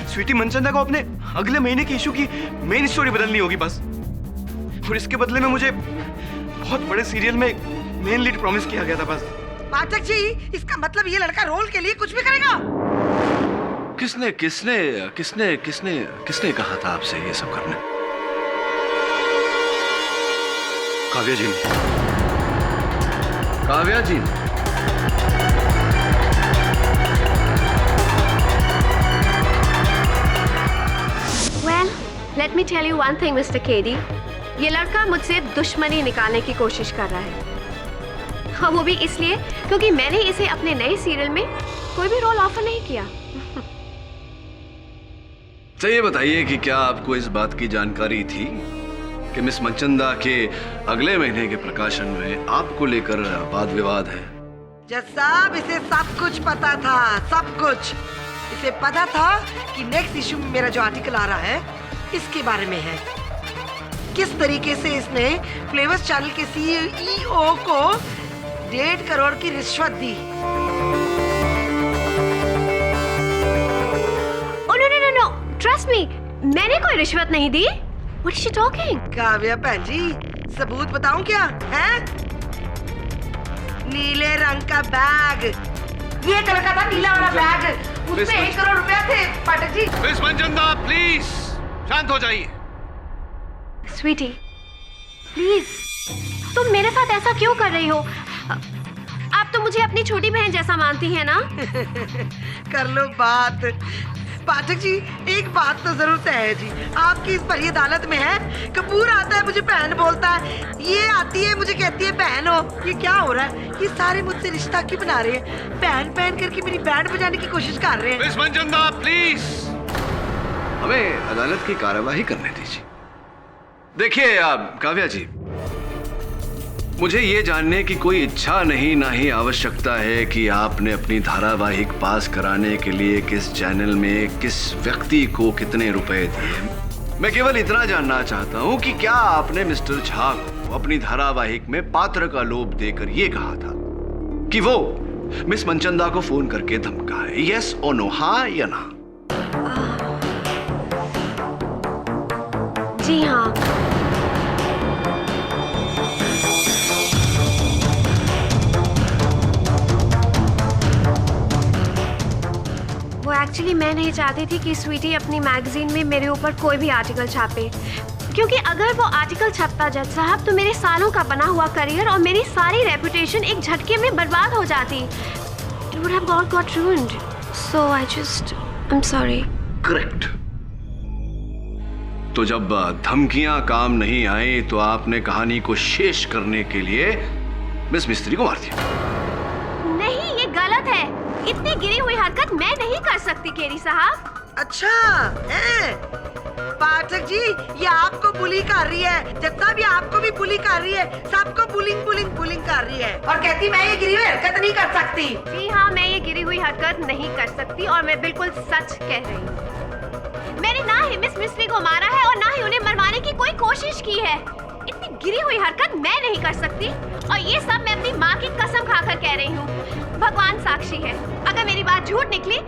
S5: स्वीटी मनचंदा को अपने अगले महीने की इशू की मेन स्टोरी बदलनी होगी बस। और इसके बदले में मुझे बहुत बड़े सीरियल में मेन लीड प्रॉमिस किया गया था बस।
S1: पाठक जी, इसका मतलब ये लड़का रोल के लिए कुछ भी करेगा?
S13: किसने किसने किसने किसने किसने कहा था आपसे ये सब करने?
S5: काव्या जी ने।
S13: काव्या जी?
S8: Well, let me tell you one thing, Mr. Kedi. ये लड़का मुझसे दुश्मनी निकालने की कोशिश कर रहा है। हाँ, वो भी इसलिए क्योंकि मैंने इसे अपने नए सीरियल में कोई भी रोल ऑफर नहीं किया।
S13: तो ये बताइए कि क्या आपको इस बात की जानकारी थी कि मिस मनचंदा के अगले महीने के प्रकाशन में आपको लेकर वाद विवाद है?
S1: जज साहब, इसे सब कुछ पता था, सब कुछ। इसे पता था कि नेक्स्ट इशू में मेरा जो आर्टिकल आ रहा है इसके बारे में है। किस तरीके से इसने फ्लेवर्स चैनल के सीईओ को 1.5 करोड़ की रिश्वत दी।
S8: No, trust me, मैंने कोई रिश्वत नहीं दी। What is she talking?
S1: Kavya भैन जी, सबूत बताऊं क्या? है? नीले रंग का बैग, ये कलर का था नीला वाला बैग, उसमें 1 करोड़ रुपया थे। पाठक जी,
S13: मिस मनचंदा प्लीज शांत हो जाइए।
S8: स्वीटी, प्लीज, तुम मेरे साथ ऐसा क्यों कर रही हो? आप तो मुझे अपनी छोटी बहन जैसा मानती है ना?
S1: कर लो बात। पाठक जी, एक बात तो जरूर तय है जी, आपकी इस बड़ी अदालत में है। कपूर आता है मुझे बहन बोलता है, ये आती है मुझे कहती है बहन हो। ये क्या हो रहा है? ये सारे मुझसे रिश्ता क्यों बना रहे हैं? बहन बहन करके मेरी बैंड बजाने की कोशिश कर रहे हैं।
S13: मिस मनचंदा प्लीज, हमें अदालत की कार्यवाही करने दीजिए। देखिए काव्या जी, मुझे ये जानने की कोई इच्छा नहीं, ना ही आवश्यकता है कि आपने अपनी धारावाहिक पास कराने के लिए किस चैनल में किस व्यक्ति को कितने रुपए दिए। मैं केवल इतना जानना चाहता हूं कि क्या आपने मिस्टर झा को अपनी धारावाहिक में पात्र का लोभ देकर ये कहा था कि वो मिस मनचंदा को फोन करके धमकाए? यस और नो, हाँ या ना?
S8: जी हाँ। वो एक्चुअली मैं नहीं चाहती थी कि स्वीटी अपनी मैगजीन में मेरे ऊपर कोई भी आर्टिकल छापे, क्योंकि अगर वो आर्टिकल छपता जज साहब तो मेरे सालों का बना हुआ करियर और मेरी सारी रेपुटेशन एक झटके में बर्बाद हो जाती। It would have all got ruined. So I just
S18: I'm sorry.
S13: Correct. तो जब धमकियां काम नहीं आई तो आपने कहानी को शेष करने के लिए मिस मिस्त्री को मार दिया।
S8: नहीं, ये गलत है। इतनी गिरी हुई हरकत मैं नहीं कर सकती केडी साहब।
S1: अच्छा है पाठक जी, ये आपको बुली कर रही है, जितना भी आपको भी बुली कर रही है, सबको बुलिंग बुलिंग बुलिंग कर रही है और कहती मैं ये गिरी हुई हरकत नहीं कर सकती।
S8: जी हाँ, मैं ये गिरी हुई हरकत नहीं कर सकती और मैं बिल्कुल सच कह रही हूँ। मैंने ना ही मिस मिस्त्री को मारा है और ना ही उन्हें मरवाने की कोई कोशिश की है। इतनी गिरी हुई हरकत मैं नहीं कर सकती और ये सब मैं अपनी माँ की कसम खाकर कह रही हूँ। भगवान साक्षी है, अगर मेरी बात झूठ निकली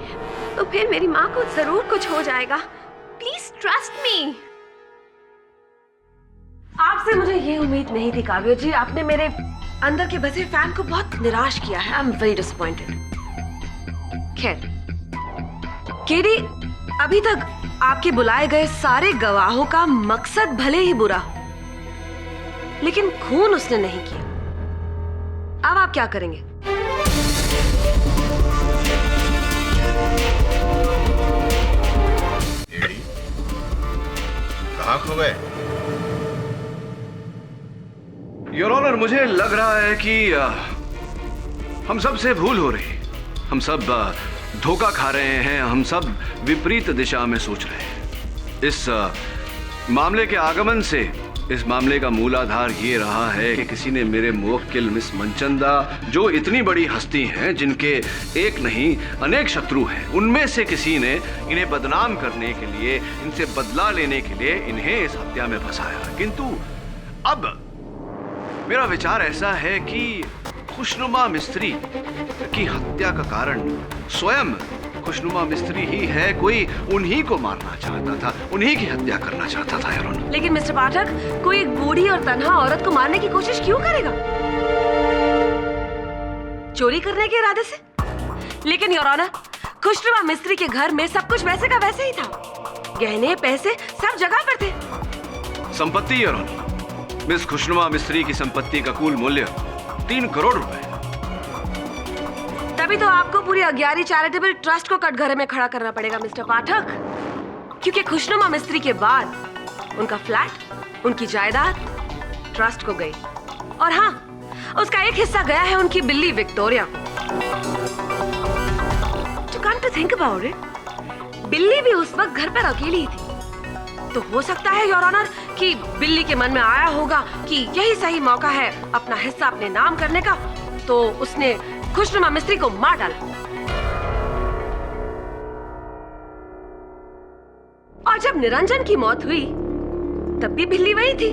S8: तो फिर मेरी माँ को जरूर कुछ हो जाएगा। Please trust me.
S18: आपसे मुझे ये उम्मीद नहीं थी काव्य जी। आपने मेरे अंदर के बसे फैन को बहुत निराश किया है। I am very disappointed. खैर केडी, अभी तक आपके बुलाए गए सारे गवाहों का मकसद भले ही बुरा, लेकिन खून उसने नहीं किया। अब आप क्या करेंगे?
S17: कहाँ खो गए?
S13: योर ऑनर, मुझे लग रहा है कि हम सब से भूल हो रही। हम सब धोखा खा रहे हैं, हम सब विपरीत दिशा में सोच रहे हैं। इस मामले के आगमन से इस मामले का मूलाधार ये रहा है कि किसी ने मेरे मुवक्किल मिस मनचंदा, जो इतनी बड़ी हस्ती हैं, जिनके एक नहीं अनेक शत्रु हैं, उनमें से किसी ने इन्हें बदनाम करने के लिए, इनसे बदला लेने के लिए इन्हें इस हत्या में फंसाया। किंतु अब मेरा विचार ऐसा है कि खुशनुमा मिस्त्री की हत्या का कारण स्वयं खुशनुमा मिस्त्री ही है। कोई उन्हीं को मारना चाहता था, उन्हीं की हत्या करना चाहता था। योर ऑनर,
S18: लेकिन मिस्टर पाठक, कोई एक बूढ़ी और तन्हा औरत को मारने की कोशिश क्यों करेगा? चोरी करने के इरादे से? लेकिन योर ऑनर, खुशनुमा मिस्त्री के घर में सब कुछ वैसे का वैसे ही था। गहने पैसे सब जगह पर थे।
S13: संपत्ति योर ऑनर, मिस खुशनुमा मिस्त्री की संपत्ति का कुल मूल्य 3 करोड़ रुपए।
S18: तभी तो आपको पूरी अग्यारी चैरिटेबल ट्रस्ट को कटघरे में खड़ा करना पड़ेगा मिस्टर पाठक, क्योंकि खुशनुमा मिस्त्री के बाद उनका फ्लैट, उनकी जायदाद ट्रस्ट को गई। और हाँ, उसका एक हिस्सा गया है उनकी बिल्ली विक्टोरिया को। To come to think about it, बिल्ली भी उस वक्त घर पर अकेली थी। तो हो सकता है योर ऑनर कि बिल्ली के मन में आया होगा कि यही सही मौका है अपना हिस्सा अपने नाम करने का, तो उसने खुशनुमा मिस्त्री को मार डाला। और जब निरंजन की मौत हुई तब भी बिल्ली वही थी।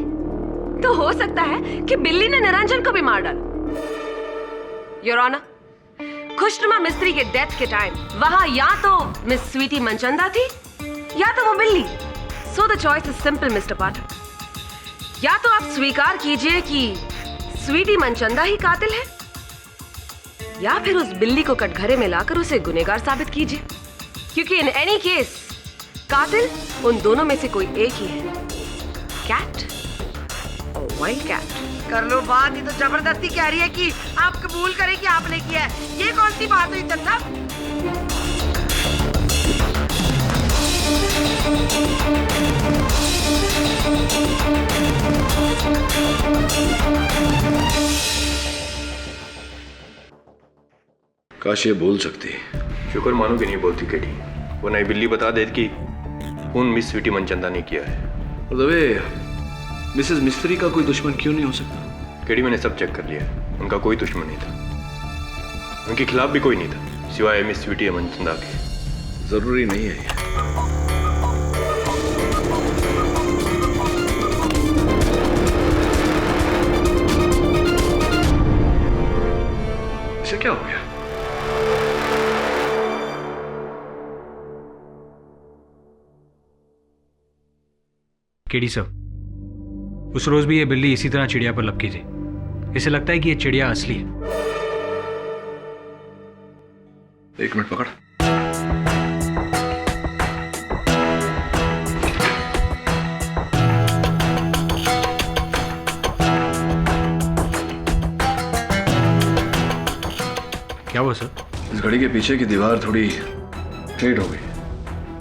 S18: तो हो सकता है कि बिल्ली ने निरंजन को भी मार डाला। योर ऑनर, खुशनुमा मिस्त्री के डेथ के टाइम वहां या तो मिस स्वीटी मनचंदा थी या तो वो बिल्ली। So the choice is simple mister Pathak. या तो आप स्वीकार कीजिए कि स्वीटी मनचंदा ही कातिल है, या फिर उस बिल्ली को कटघरे में लाकर उसे गुनहगार साबित कीजिए, क्योंकि इन एनी केस कातिल उन दोनों में से कोई एक ही है। कैट और वाइल्ड कैट।
S1: कर लो बात, ये तो जबरदस्ती कह रही है कि आप कबूल करें कि आपने किया है। ये कौन सी बात हुई चंदा?
S13: काश ये बोल सकती।
S16: शुक्र मानो कि नहीं बोलती केडी, वो नई बिल्ली बता देती कि खून मिस स्वीटी मनचंदा ने किया है।
S13: और दबे मिसेस मिस्त्री का कोई दुश्मन क्यों नहीं हो सकता?
S16: केडी, मैंने सब चेक कर लिया, उनका कोई दुश्मन नहीं था। उनके खिलाफ भी कोई नहीं था सिवाय मिस स्वीटी मनचंदा के।
S13: जरूरी नहीं है ये। इसे क्या हो गया?
S5: केडी सर, उस रोज भी ये बिल्ली इसी तरह चिड़िया पर लपकी थी। इसे लगता है कि ये चिड़िया असली है।
S13: एक मिनट पकड़।
S5: क्या हुआ सर?
S13: इस घड़ी के पीछे की दीवार थोड़ी फेड हो गई।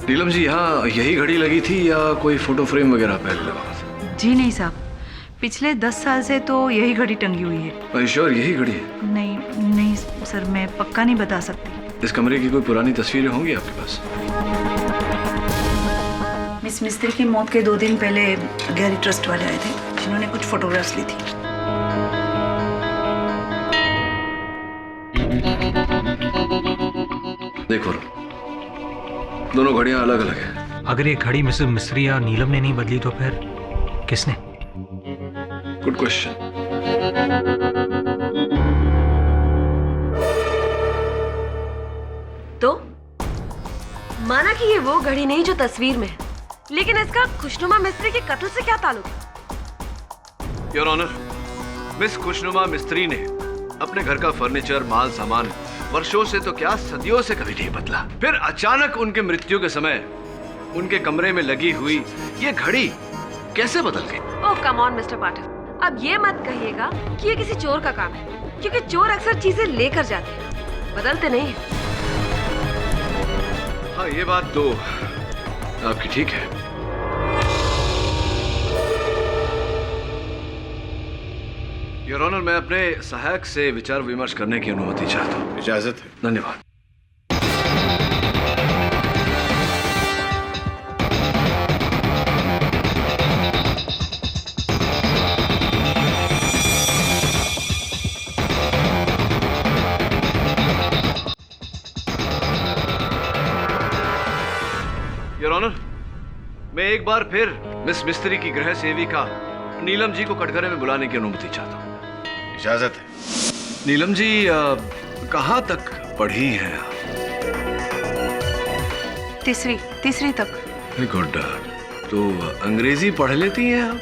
S13: नीलम जी, यहाँ यही घड़ी लगी थी या कोई फोटो फ्रेम वगैरह पहले लगा था?
S14: जी नहीं साहब, पिछले 10 साल से तो यही घड़ी टंगी हुई है।
S13: श्योर यही घड़ी है?
S14: नहीं नहीं सर, मैं पक्का नहीं बता सकती।
S13: इस कमरे की कोई पुरानी तस्वीरें होंगी आपके पास?
S14: मिस मिस्त्री की मौत के 2 दिन पहले गैरी ट्रस्ट वाले आए थे, जिन्होंने कुछ फोटोग्राफ्स ली थी।
S13: देखो, दोनों घड़ियां अलग अलग हैं।
S5: अगर ये घड़ी मिसेस मिस्त्री या नीलम ने नहीं बदली तो फिर किसने?
S13: Good question.
S18: तो माना कि ये वो घड़ी नहीं जो तस्वीर में है, लेकिन इसका खुशनुमा मिस्त्री के कत्ल से क्या ताल्लुक है?
S13: योर ऑनर, मिस खुशनुमा मिस्त्री ने अपने घर का फर्नीचर, माल सामान वर्षों से तो क्या सदियों से कभी नहीं बदला। फिर अचानक उनके मृत्यु के समय उनके कमरे में लगी हुई ये घड़ी कैसे बदल गई?
S18: ओह कम ऑन मिस्टर पाठक, अब ये मत कहिएगा कि ये किसी चोर का काम है, क्योंकि चोर अक्सर चीजें लेकर जाते हैं, बदलते नहीं हैं।
S13: हाँ, ये बात तो आपकी ठीक है। योर ऑनर, मैं अपने सहायक से विचार विमर्श करने की अनुमति चाहता हूँ।
S17: इजाजत है।
S13: धन्यवाद। योर ऑनर, मैं एक बार फिर मिस मिस्त्री की गृह सेविका नीलम जी को कटघरे में बुलाने की अनुमति चाहता हूँ।
S17: इजाजत है।
S13: नीलम जी, कहाँ तक पढ़ी हैं आप?
S14: तीसरी तक।
S13: गुड। तो अंग्रेजी पढ़ लेती हैं आप?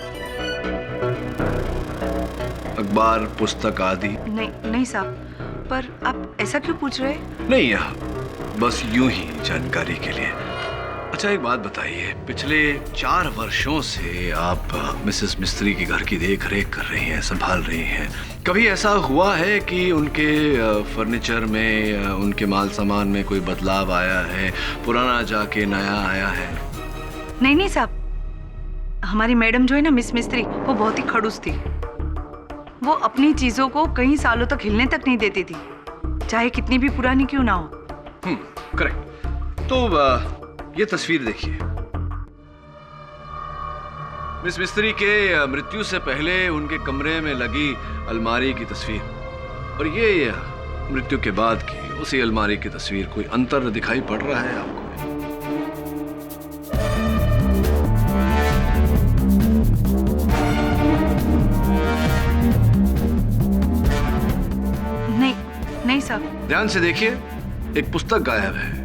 S13: अखबार, पुस्तक आदि?
S14: नहीं साहब, पर आप ऐसा क्यों पूछ रहे हैं?
S13: नहीं, बस यूं ही जानकारी के लिए। अच्छा, एक बात बताइए, पिछले 4 वर्षों से आप मिसेस मिस्त्री की घर की देख रेख कर रही हैं, संभाल रही हैं। कभी ऐसा हुआ है कि उनके फर्नीचर में, उनके माल सामान में कोई बदलाव आया है, पुराना जाके नया आया है?
S14: नहीं साहब, हमारी मैडम जो है ना मिस मिस्त्री, वो बहुत ही खड़ूस थी। वो अपनी चीजों को कई सालों तक हिलने तक नहीं देती थी, चाहे कितनी भी पुरानी क्यों ना हो।
S13: करेक्ट। तो ये तस्वीर देखिए, मिस मिस्त्री के मृत्यु से पहले उनके कमरे में लगी अलमारी की तस्वीर, और ये मृत्यु के बाद की उसी अलमारी की तस्वीर। कोई अंतर दिखाई पड़ रहा है आपको?
S14: नहीं साहब।
S13: ध्यान से देखिए, एक पुस्तक गायब है।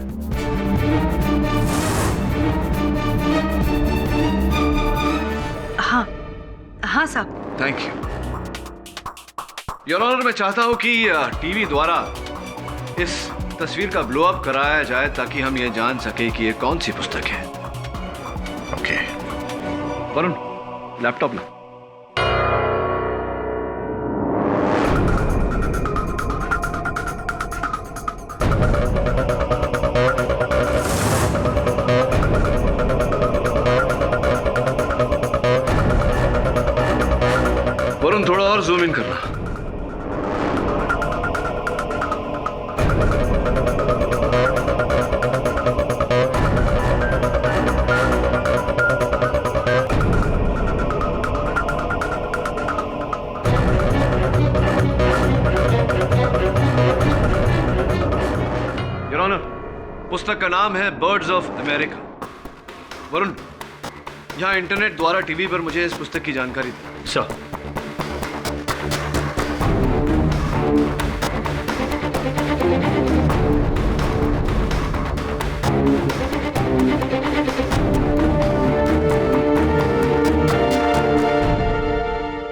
S14: हाँ साहब।
S13: थैंक यू योर ऑनर, मैं चाहता हूं कि टीवी द्वारा इस तस्वीर का ब्लो अप कराया जाए ताकि हम ये जान सके कि ये कौन सी पुस्तक है। ओके वरुण, लैपटॉप ला। वरुण, थोड़ा और जूम इन करना। योर ऑनर, पुस्तक का नाम है बर्ड्स ऑफ अमेरिका। वरुण, यहाँ इंटरनेट द्वारा टीवी पर मुझे इस पुस्तक की जानकारी दी। सर।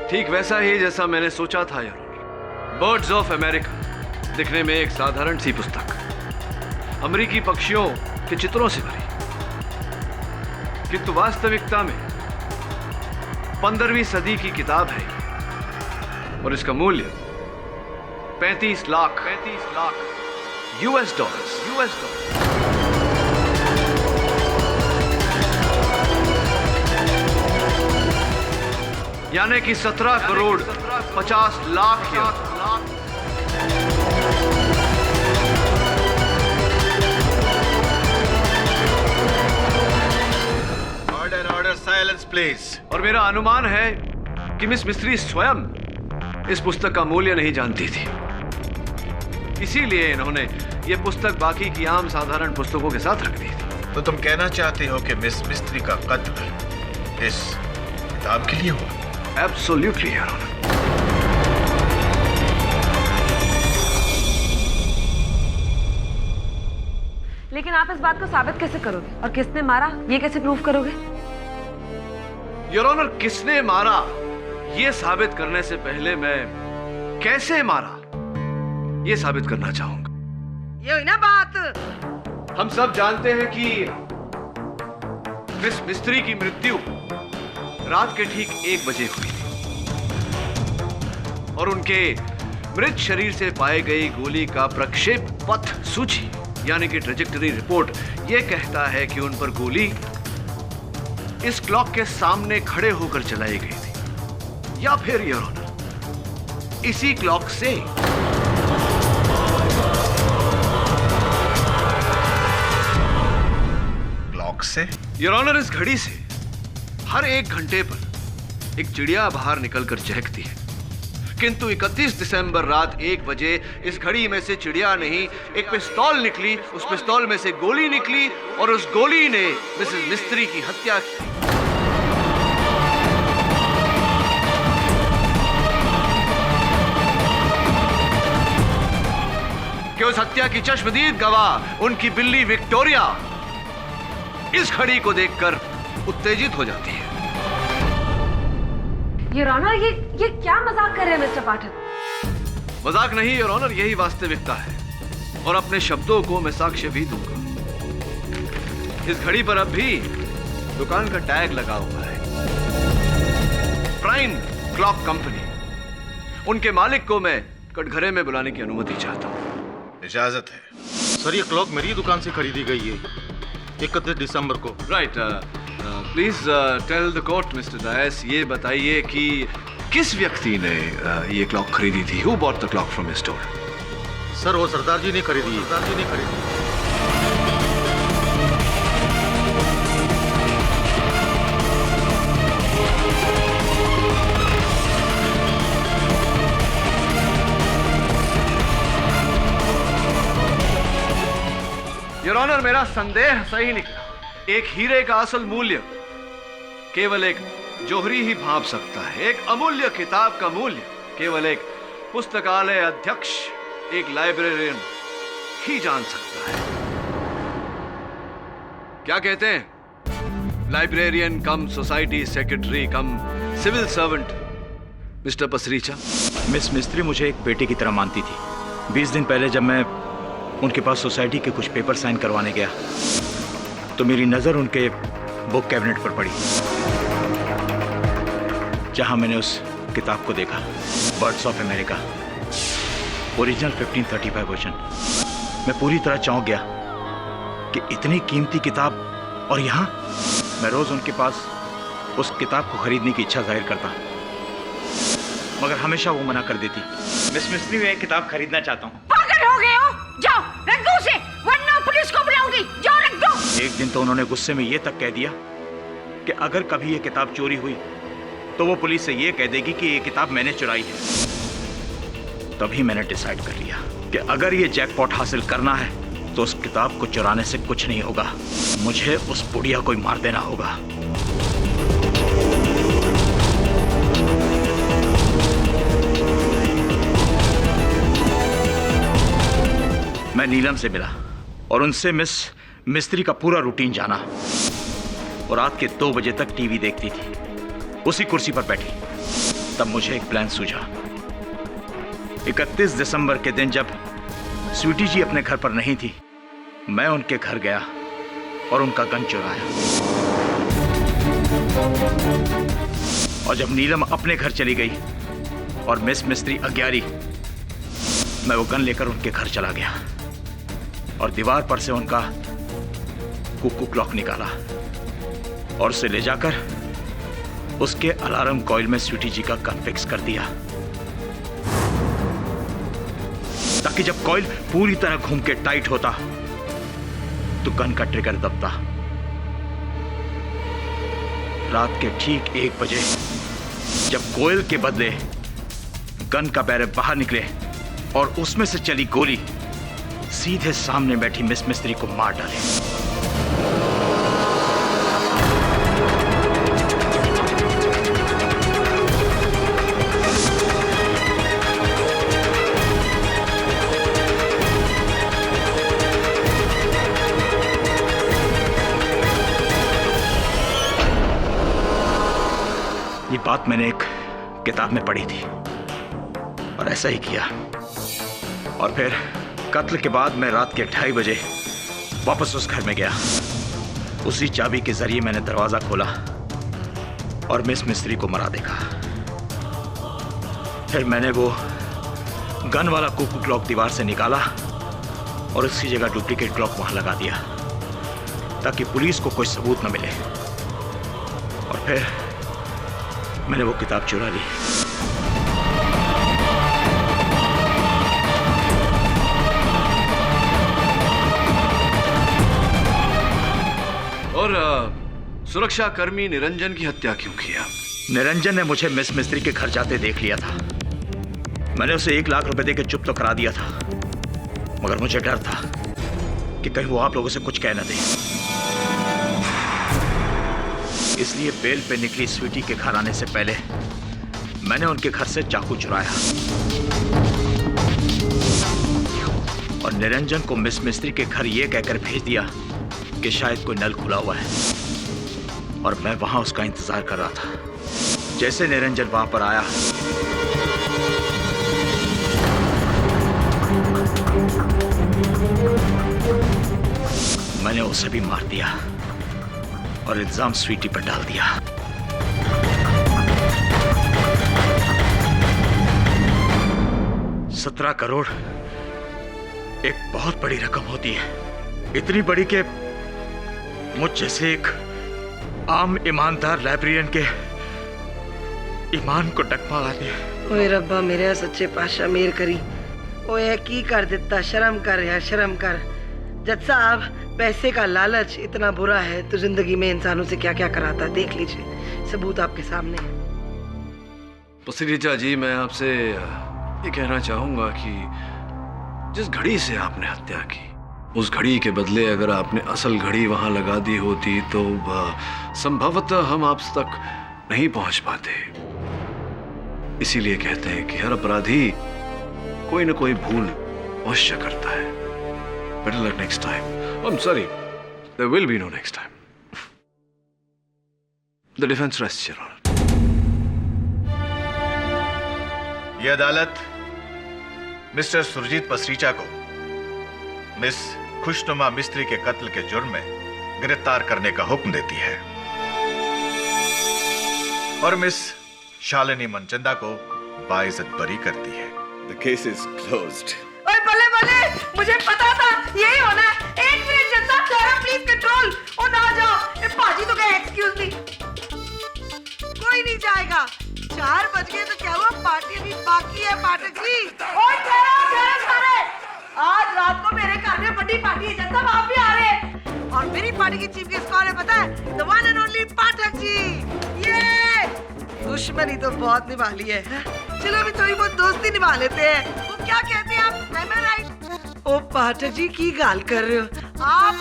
S13: ठीक वैसा ही जैसा मैंने सोचा था यार। बर्ड्स ऑफ अमेरिका दिखने में एक साधारण सी पुस्तक, अमेरिकी पक्षियों के चित्रों से भरी, किंतु वास्तविकता में 15वीं सदी की किताब है और इसका मूल्य 35 लाख US डॉलर्स। यानी कि 17 crore 50 lakh
S17: order order silence please.
S13: और मेरा अनुमान है कि मिस मिस्त्री स्वयं इस पुस्तक का मूल्य नहीं जानती थी, इसीलिए इन्होंने ये पुस्तक बाकी की आम साधारण पुस्तकों के साथ रख दी थी।
S17: तो तुम कहना चाहते हो कि मिस मिस्त्री का कत्ल इस किताब के लिए हुआ?
S13: Absolutely your honour.
S18: लेकिन आप इस बात को साबित कैसे करोगे और किसने मारा ये कैसे प्रूव करोगे?
S13: योर ऑनर, किसने मारा ये साबित करने से पहले मैं कैसे मारा ये साबित करना चाहूंगा।
S11: ये हुई ना बात।
S13: हम सब जानते हैं कि मिस मिस्त्री की मृत्यु रात के ठीक 1 बजे हुई थी और उनके मृत शरीर से पाए गई गोली का प्रक्षेप पथ सूची यानी कि ट्रेजेक्टरी रिपोर्ट यह कहता है कि उन पर गोली इस क्लॉक के सामने खड़े होकर चलाई गई थी, या फिर योर ऑनर इसी क्लॉक से योर ऑनर, इस घड़ी से हर 1 घंटे पर एक चिड़िया बाहर निकलकर चहकती है, किंतु 31 दिसंबर रात 1 बजे इस घड़ी में से चिड़िया नहीं एक पिस्तौल निकली, उस पिस्तौल में से गोली निकली और उस गोली ने मिसेस मिस्त्री की हत्या की। कि उस हत्या की चश्मदीद गवाह उनकी बिल्ली विक्टोरिया इस घड़ी को देखकर उत्तेजित हो जाती है।
S18: योर ऑनर, ये क्या मजाक कर रहे हैं मिस्टर पाठक?
S13: मजाक नहीं योर ऑनर, यही वास्तविकता है और अपने शब्दों को मैं साक्ष्य भी दूंगा। इस घड़ी पर अब भी दुकान का टैग लगा हुआ है, प्राइम क्लॉक कंपनी। उनके मालिक को मैं कटघरे में बुलाने की अनुमति चाहता हूँ।
S17: इजाजत है।
S19: सर, ये क्लॉक मेरी दुकान से खरीदी गई है 31 दिसंबर को।
S13: Right. Please tell the court mister Dias, ये बताइए कि किस व्यक्ति ने ये क्लॉक खरीदी थी? Who bought the clock from your store?
S19: Sir, वो सरदार जी ने खरीदी। सरदार जी ने खरीदी।
S13: योर ऑनर, मेरा संदेह सही निकला। एक हीरे का असल मूल्य केवल एक जोहरी ही भांप सकता है। एक अमूल्य किताब का मूल्य केवल एक पुस्तकालय अध्यक्ष, एक लाइब्रेरियन ही जान सकता है। क्या कहते हैं? Librarian cum society secretary cum civil servant mister Pasricha.
S15: Miss Mistry मुझे एक बेटे की तरह मानती थी। 20 दिन पहले जब मैं उनके पास सोसाइटी के कुछ पेपर साइन करवाने गया तो मेरी नजर उनके बुक कैबिनेट पर पड़ी, जहां मैंने उस किताब को देखा, birds of America, original 1535 version. मैं पूरी तरह चौंक गया कि इतनी कीमती किताब, और यहाँ मैं रोज उनके पास उस किताब को खरीदने की इच्छा जाहिर करता, मगर हमेशा वो मना कर देती। मिस मिस्त्री, मैं एक किताब खरीदना चाहता हूँ।
S11: पागल हो गए हो? जाओ रख दो उसे, वरना पुलिस को बुलाऊंगी। जाओ रख दो।
S15: एक दिन तो उन्होंने गुस्से में ये तक कह दिया कि अगर कभी ये किताब चोरी हुई तो वो पुलिस से ये कह देगी कि ये किताब मैंने चुराई है। तभी मैंने डिसाइड कर लिया कि अगर ये जैकपॉट हासिल करना है तो उस किताब को चुराने से कुछ नहीं होगा, मुझे उस बुढ़िया को मार देना होगा। मैं नीलम से मिला और उनसे मिस मिस्त्री का पूरा रूटीन जाना। और रात के 2 बजे तक टीवी देखती थी, उसी कुर्सी पर बैठी। तब मुझे एक प्लान सूझा। 31 दिसंबर के दिन जब स्वीटी जी अपने घर पर नहीं थी, मैं उनके घर गया और उनका गन चुराया। और जब नीलम अपने घर चली गई और मिस मिस्त्री अज्ञारी, मैं वो गन लेकर उनके घर चला गया और दीवार पर से उनका कुकू क्लॉक निकाला और उसे ले जाकर उसके अलार्म कॉइल में स्वीटी जी का गन फिक्स कर दिया, ताकि जब कॉइल पूरी तरह घूम के टाइट होता तो गन का ट्रिगर दबता। रात के ठीक 1 बजे जब कॉइल के बदले गन का बैरल बाहर निकले और उसमें से चली गोली सीधे सामने बैठी मिस मिस्त्री को मार डाले। ये बात मैंने एक किताब में पढ़ी थी और ऐसा ही किया। और फिर कत्ल के बाद मैं रात के 2:30 बजे वापस उस घर में गया। उसी चाबी के जरिए मैंने दरवाजा खोला और मिस मिस्त्री को मरा देखा। फिर मैंने वो गन वाला कुकू क्लॉक दीवार से निकाला और उसकी जगह डुप्लीकेट क्लॉक वहां लगा दिया, ताकि पुलिस को कोई सबूत न मिले। और फिर मैंने वो किताब चुरा ली।
S13: और सुरक्षा कर्मी निरंजन की हत्या क्यों किया?
S15: निरंजन ने मुझे मिस मिस्त्री के घर जाते देख लिया था। मैंने उसे 1 लाख रुपए देकर चुप तो करा दिया था, मगर मुझे डर था कि कहीं वो आप लोगों से कुछ कह न दे। इसलिए बेल पे निकली स्वीटी के घर आने से पहले मैंने उनके घर से चाकू चुराया और निरंजन को मिस मिस्त्री के घर ये कहकर भेज दिया कि शायद कोई नल खुला हुआ है, और मैं वहां उसका इंतजार कर रहा था। जैसे निरंजन वहां पर आया, मैंने उसे भी मार दिया और इल्जाम स्वीटी पर डाल दिया। $17 करोड़ एक बहुत बड़ी रकम होती है, इतनी बड़ी कि मुझ जैसे एक आम ईमानदार लाइब्रेरियन के ईमान को डगमगा दे।
S1: ओए रब्बा मेरे सच्चे पातशाह मेर करी। ओए की कर देता, शर्म कर यार, शर्म कर। जज साहब, पैसे का लालच इतना बुरा है तो जिंदगी में इंसानों से क्या क्या कराता, देख लीजिए, सबूत आपके सामने है।
S13: पसरीजा जी, मैं आपसे ये कहना चाहूंगा कि जिस घड़ी से आपने हत्या की, उस घड़ी के बदले अगर आपने असल घड़ी वहां लगा दी होती तो संभवतः हम आप तक नहीं पहुंच पाते। इसीलिए कहते हैं कि हर अपराधी कोई न कोई भूल अवश्य करता है। Better luck next time. I'm sorry. There will be no next time. The defense rests, Your Honor.
S17: यह अदालत मिस्टर सुरजीत पसरीचा को मिस खुशनुमा मिस्त्री के कत्ल के जुर्म में गिरफ्तार करने का हुक्म देती है और मिस शालिनी मनचंदा को बाइज्जत बरी करती है।
S20: The case is closed.
S11: ओए बल्ले बल्ले, मुझे पता था यही होना है। 1 minute Janata, Clara please control. ओ ना जाओ, ये पाजी तो कहे एक्सक्यूज मी। कोई नहीं जाएगा। 4 बज गए तो क्या हुआ, पार्टी अभी बाकी है पाठक जी। ओए ठहरो सारे, आज रात को मेरे घर में बड़ी पार्टी है, जनता आप भी आ रहे हैं। और मेरी पार्टी की चीफ गेस्ट कौन है पता है? The one and only Pathak ji. ये दुश्मनी तो बहुत निभा ली है, चलो अभी थोड़ी बहुत दोस्ती निभा लेते हैं। वो क्या कहते हैं आप? Am I right? ओ पाठक जी की गाल कर रहे हो आप?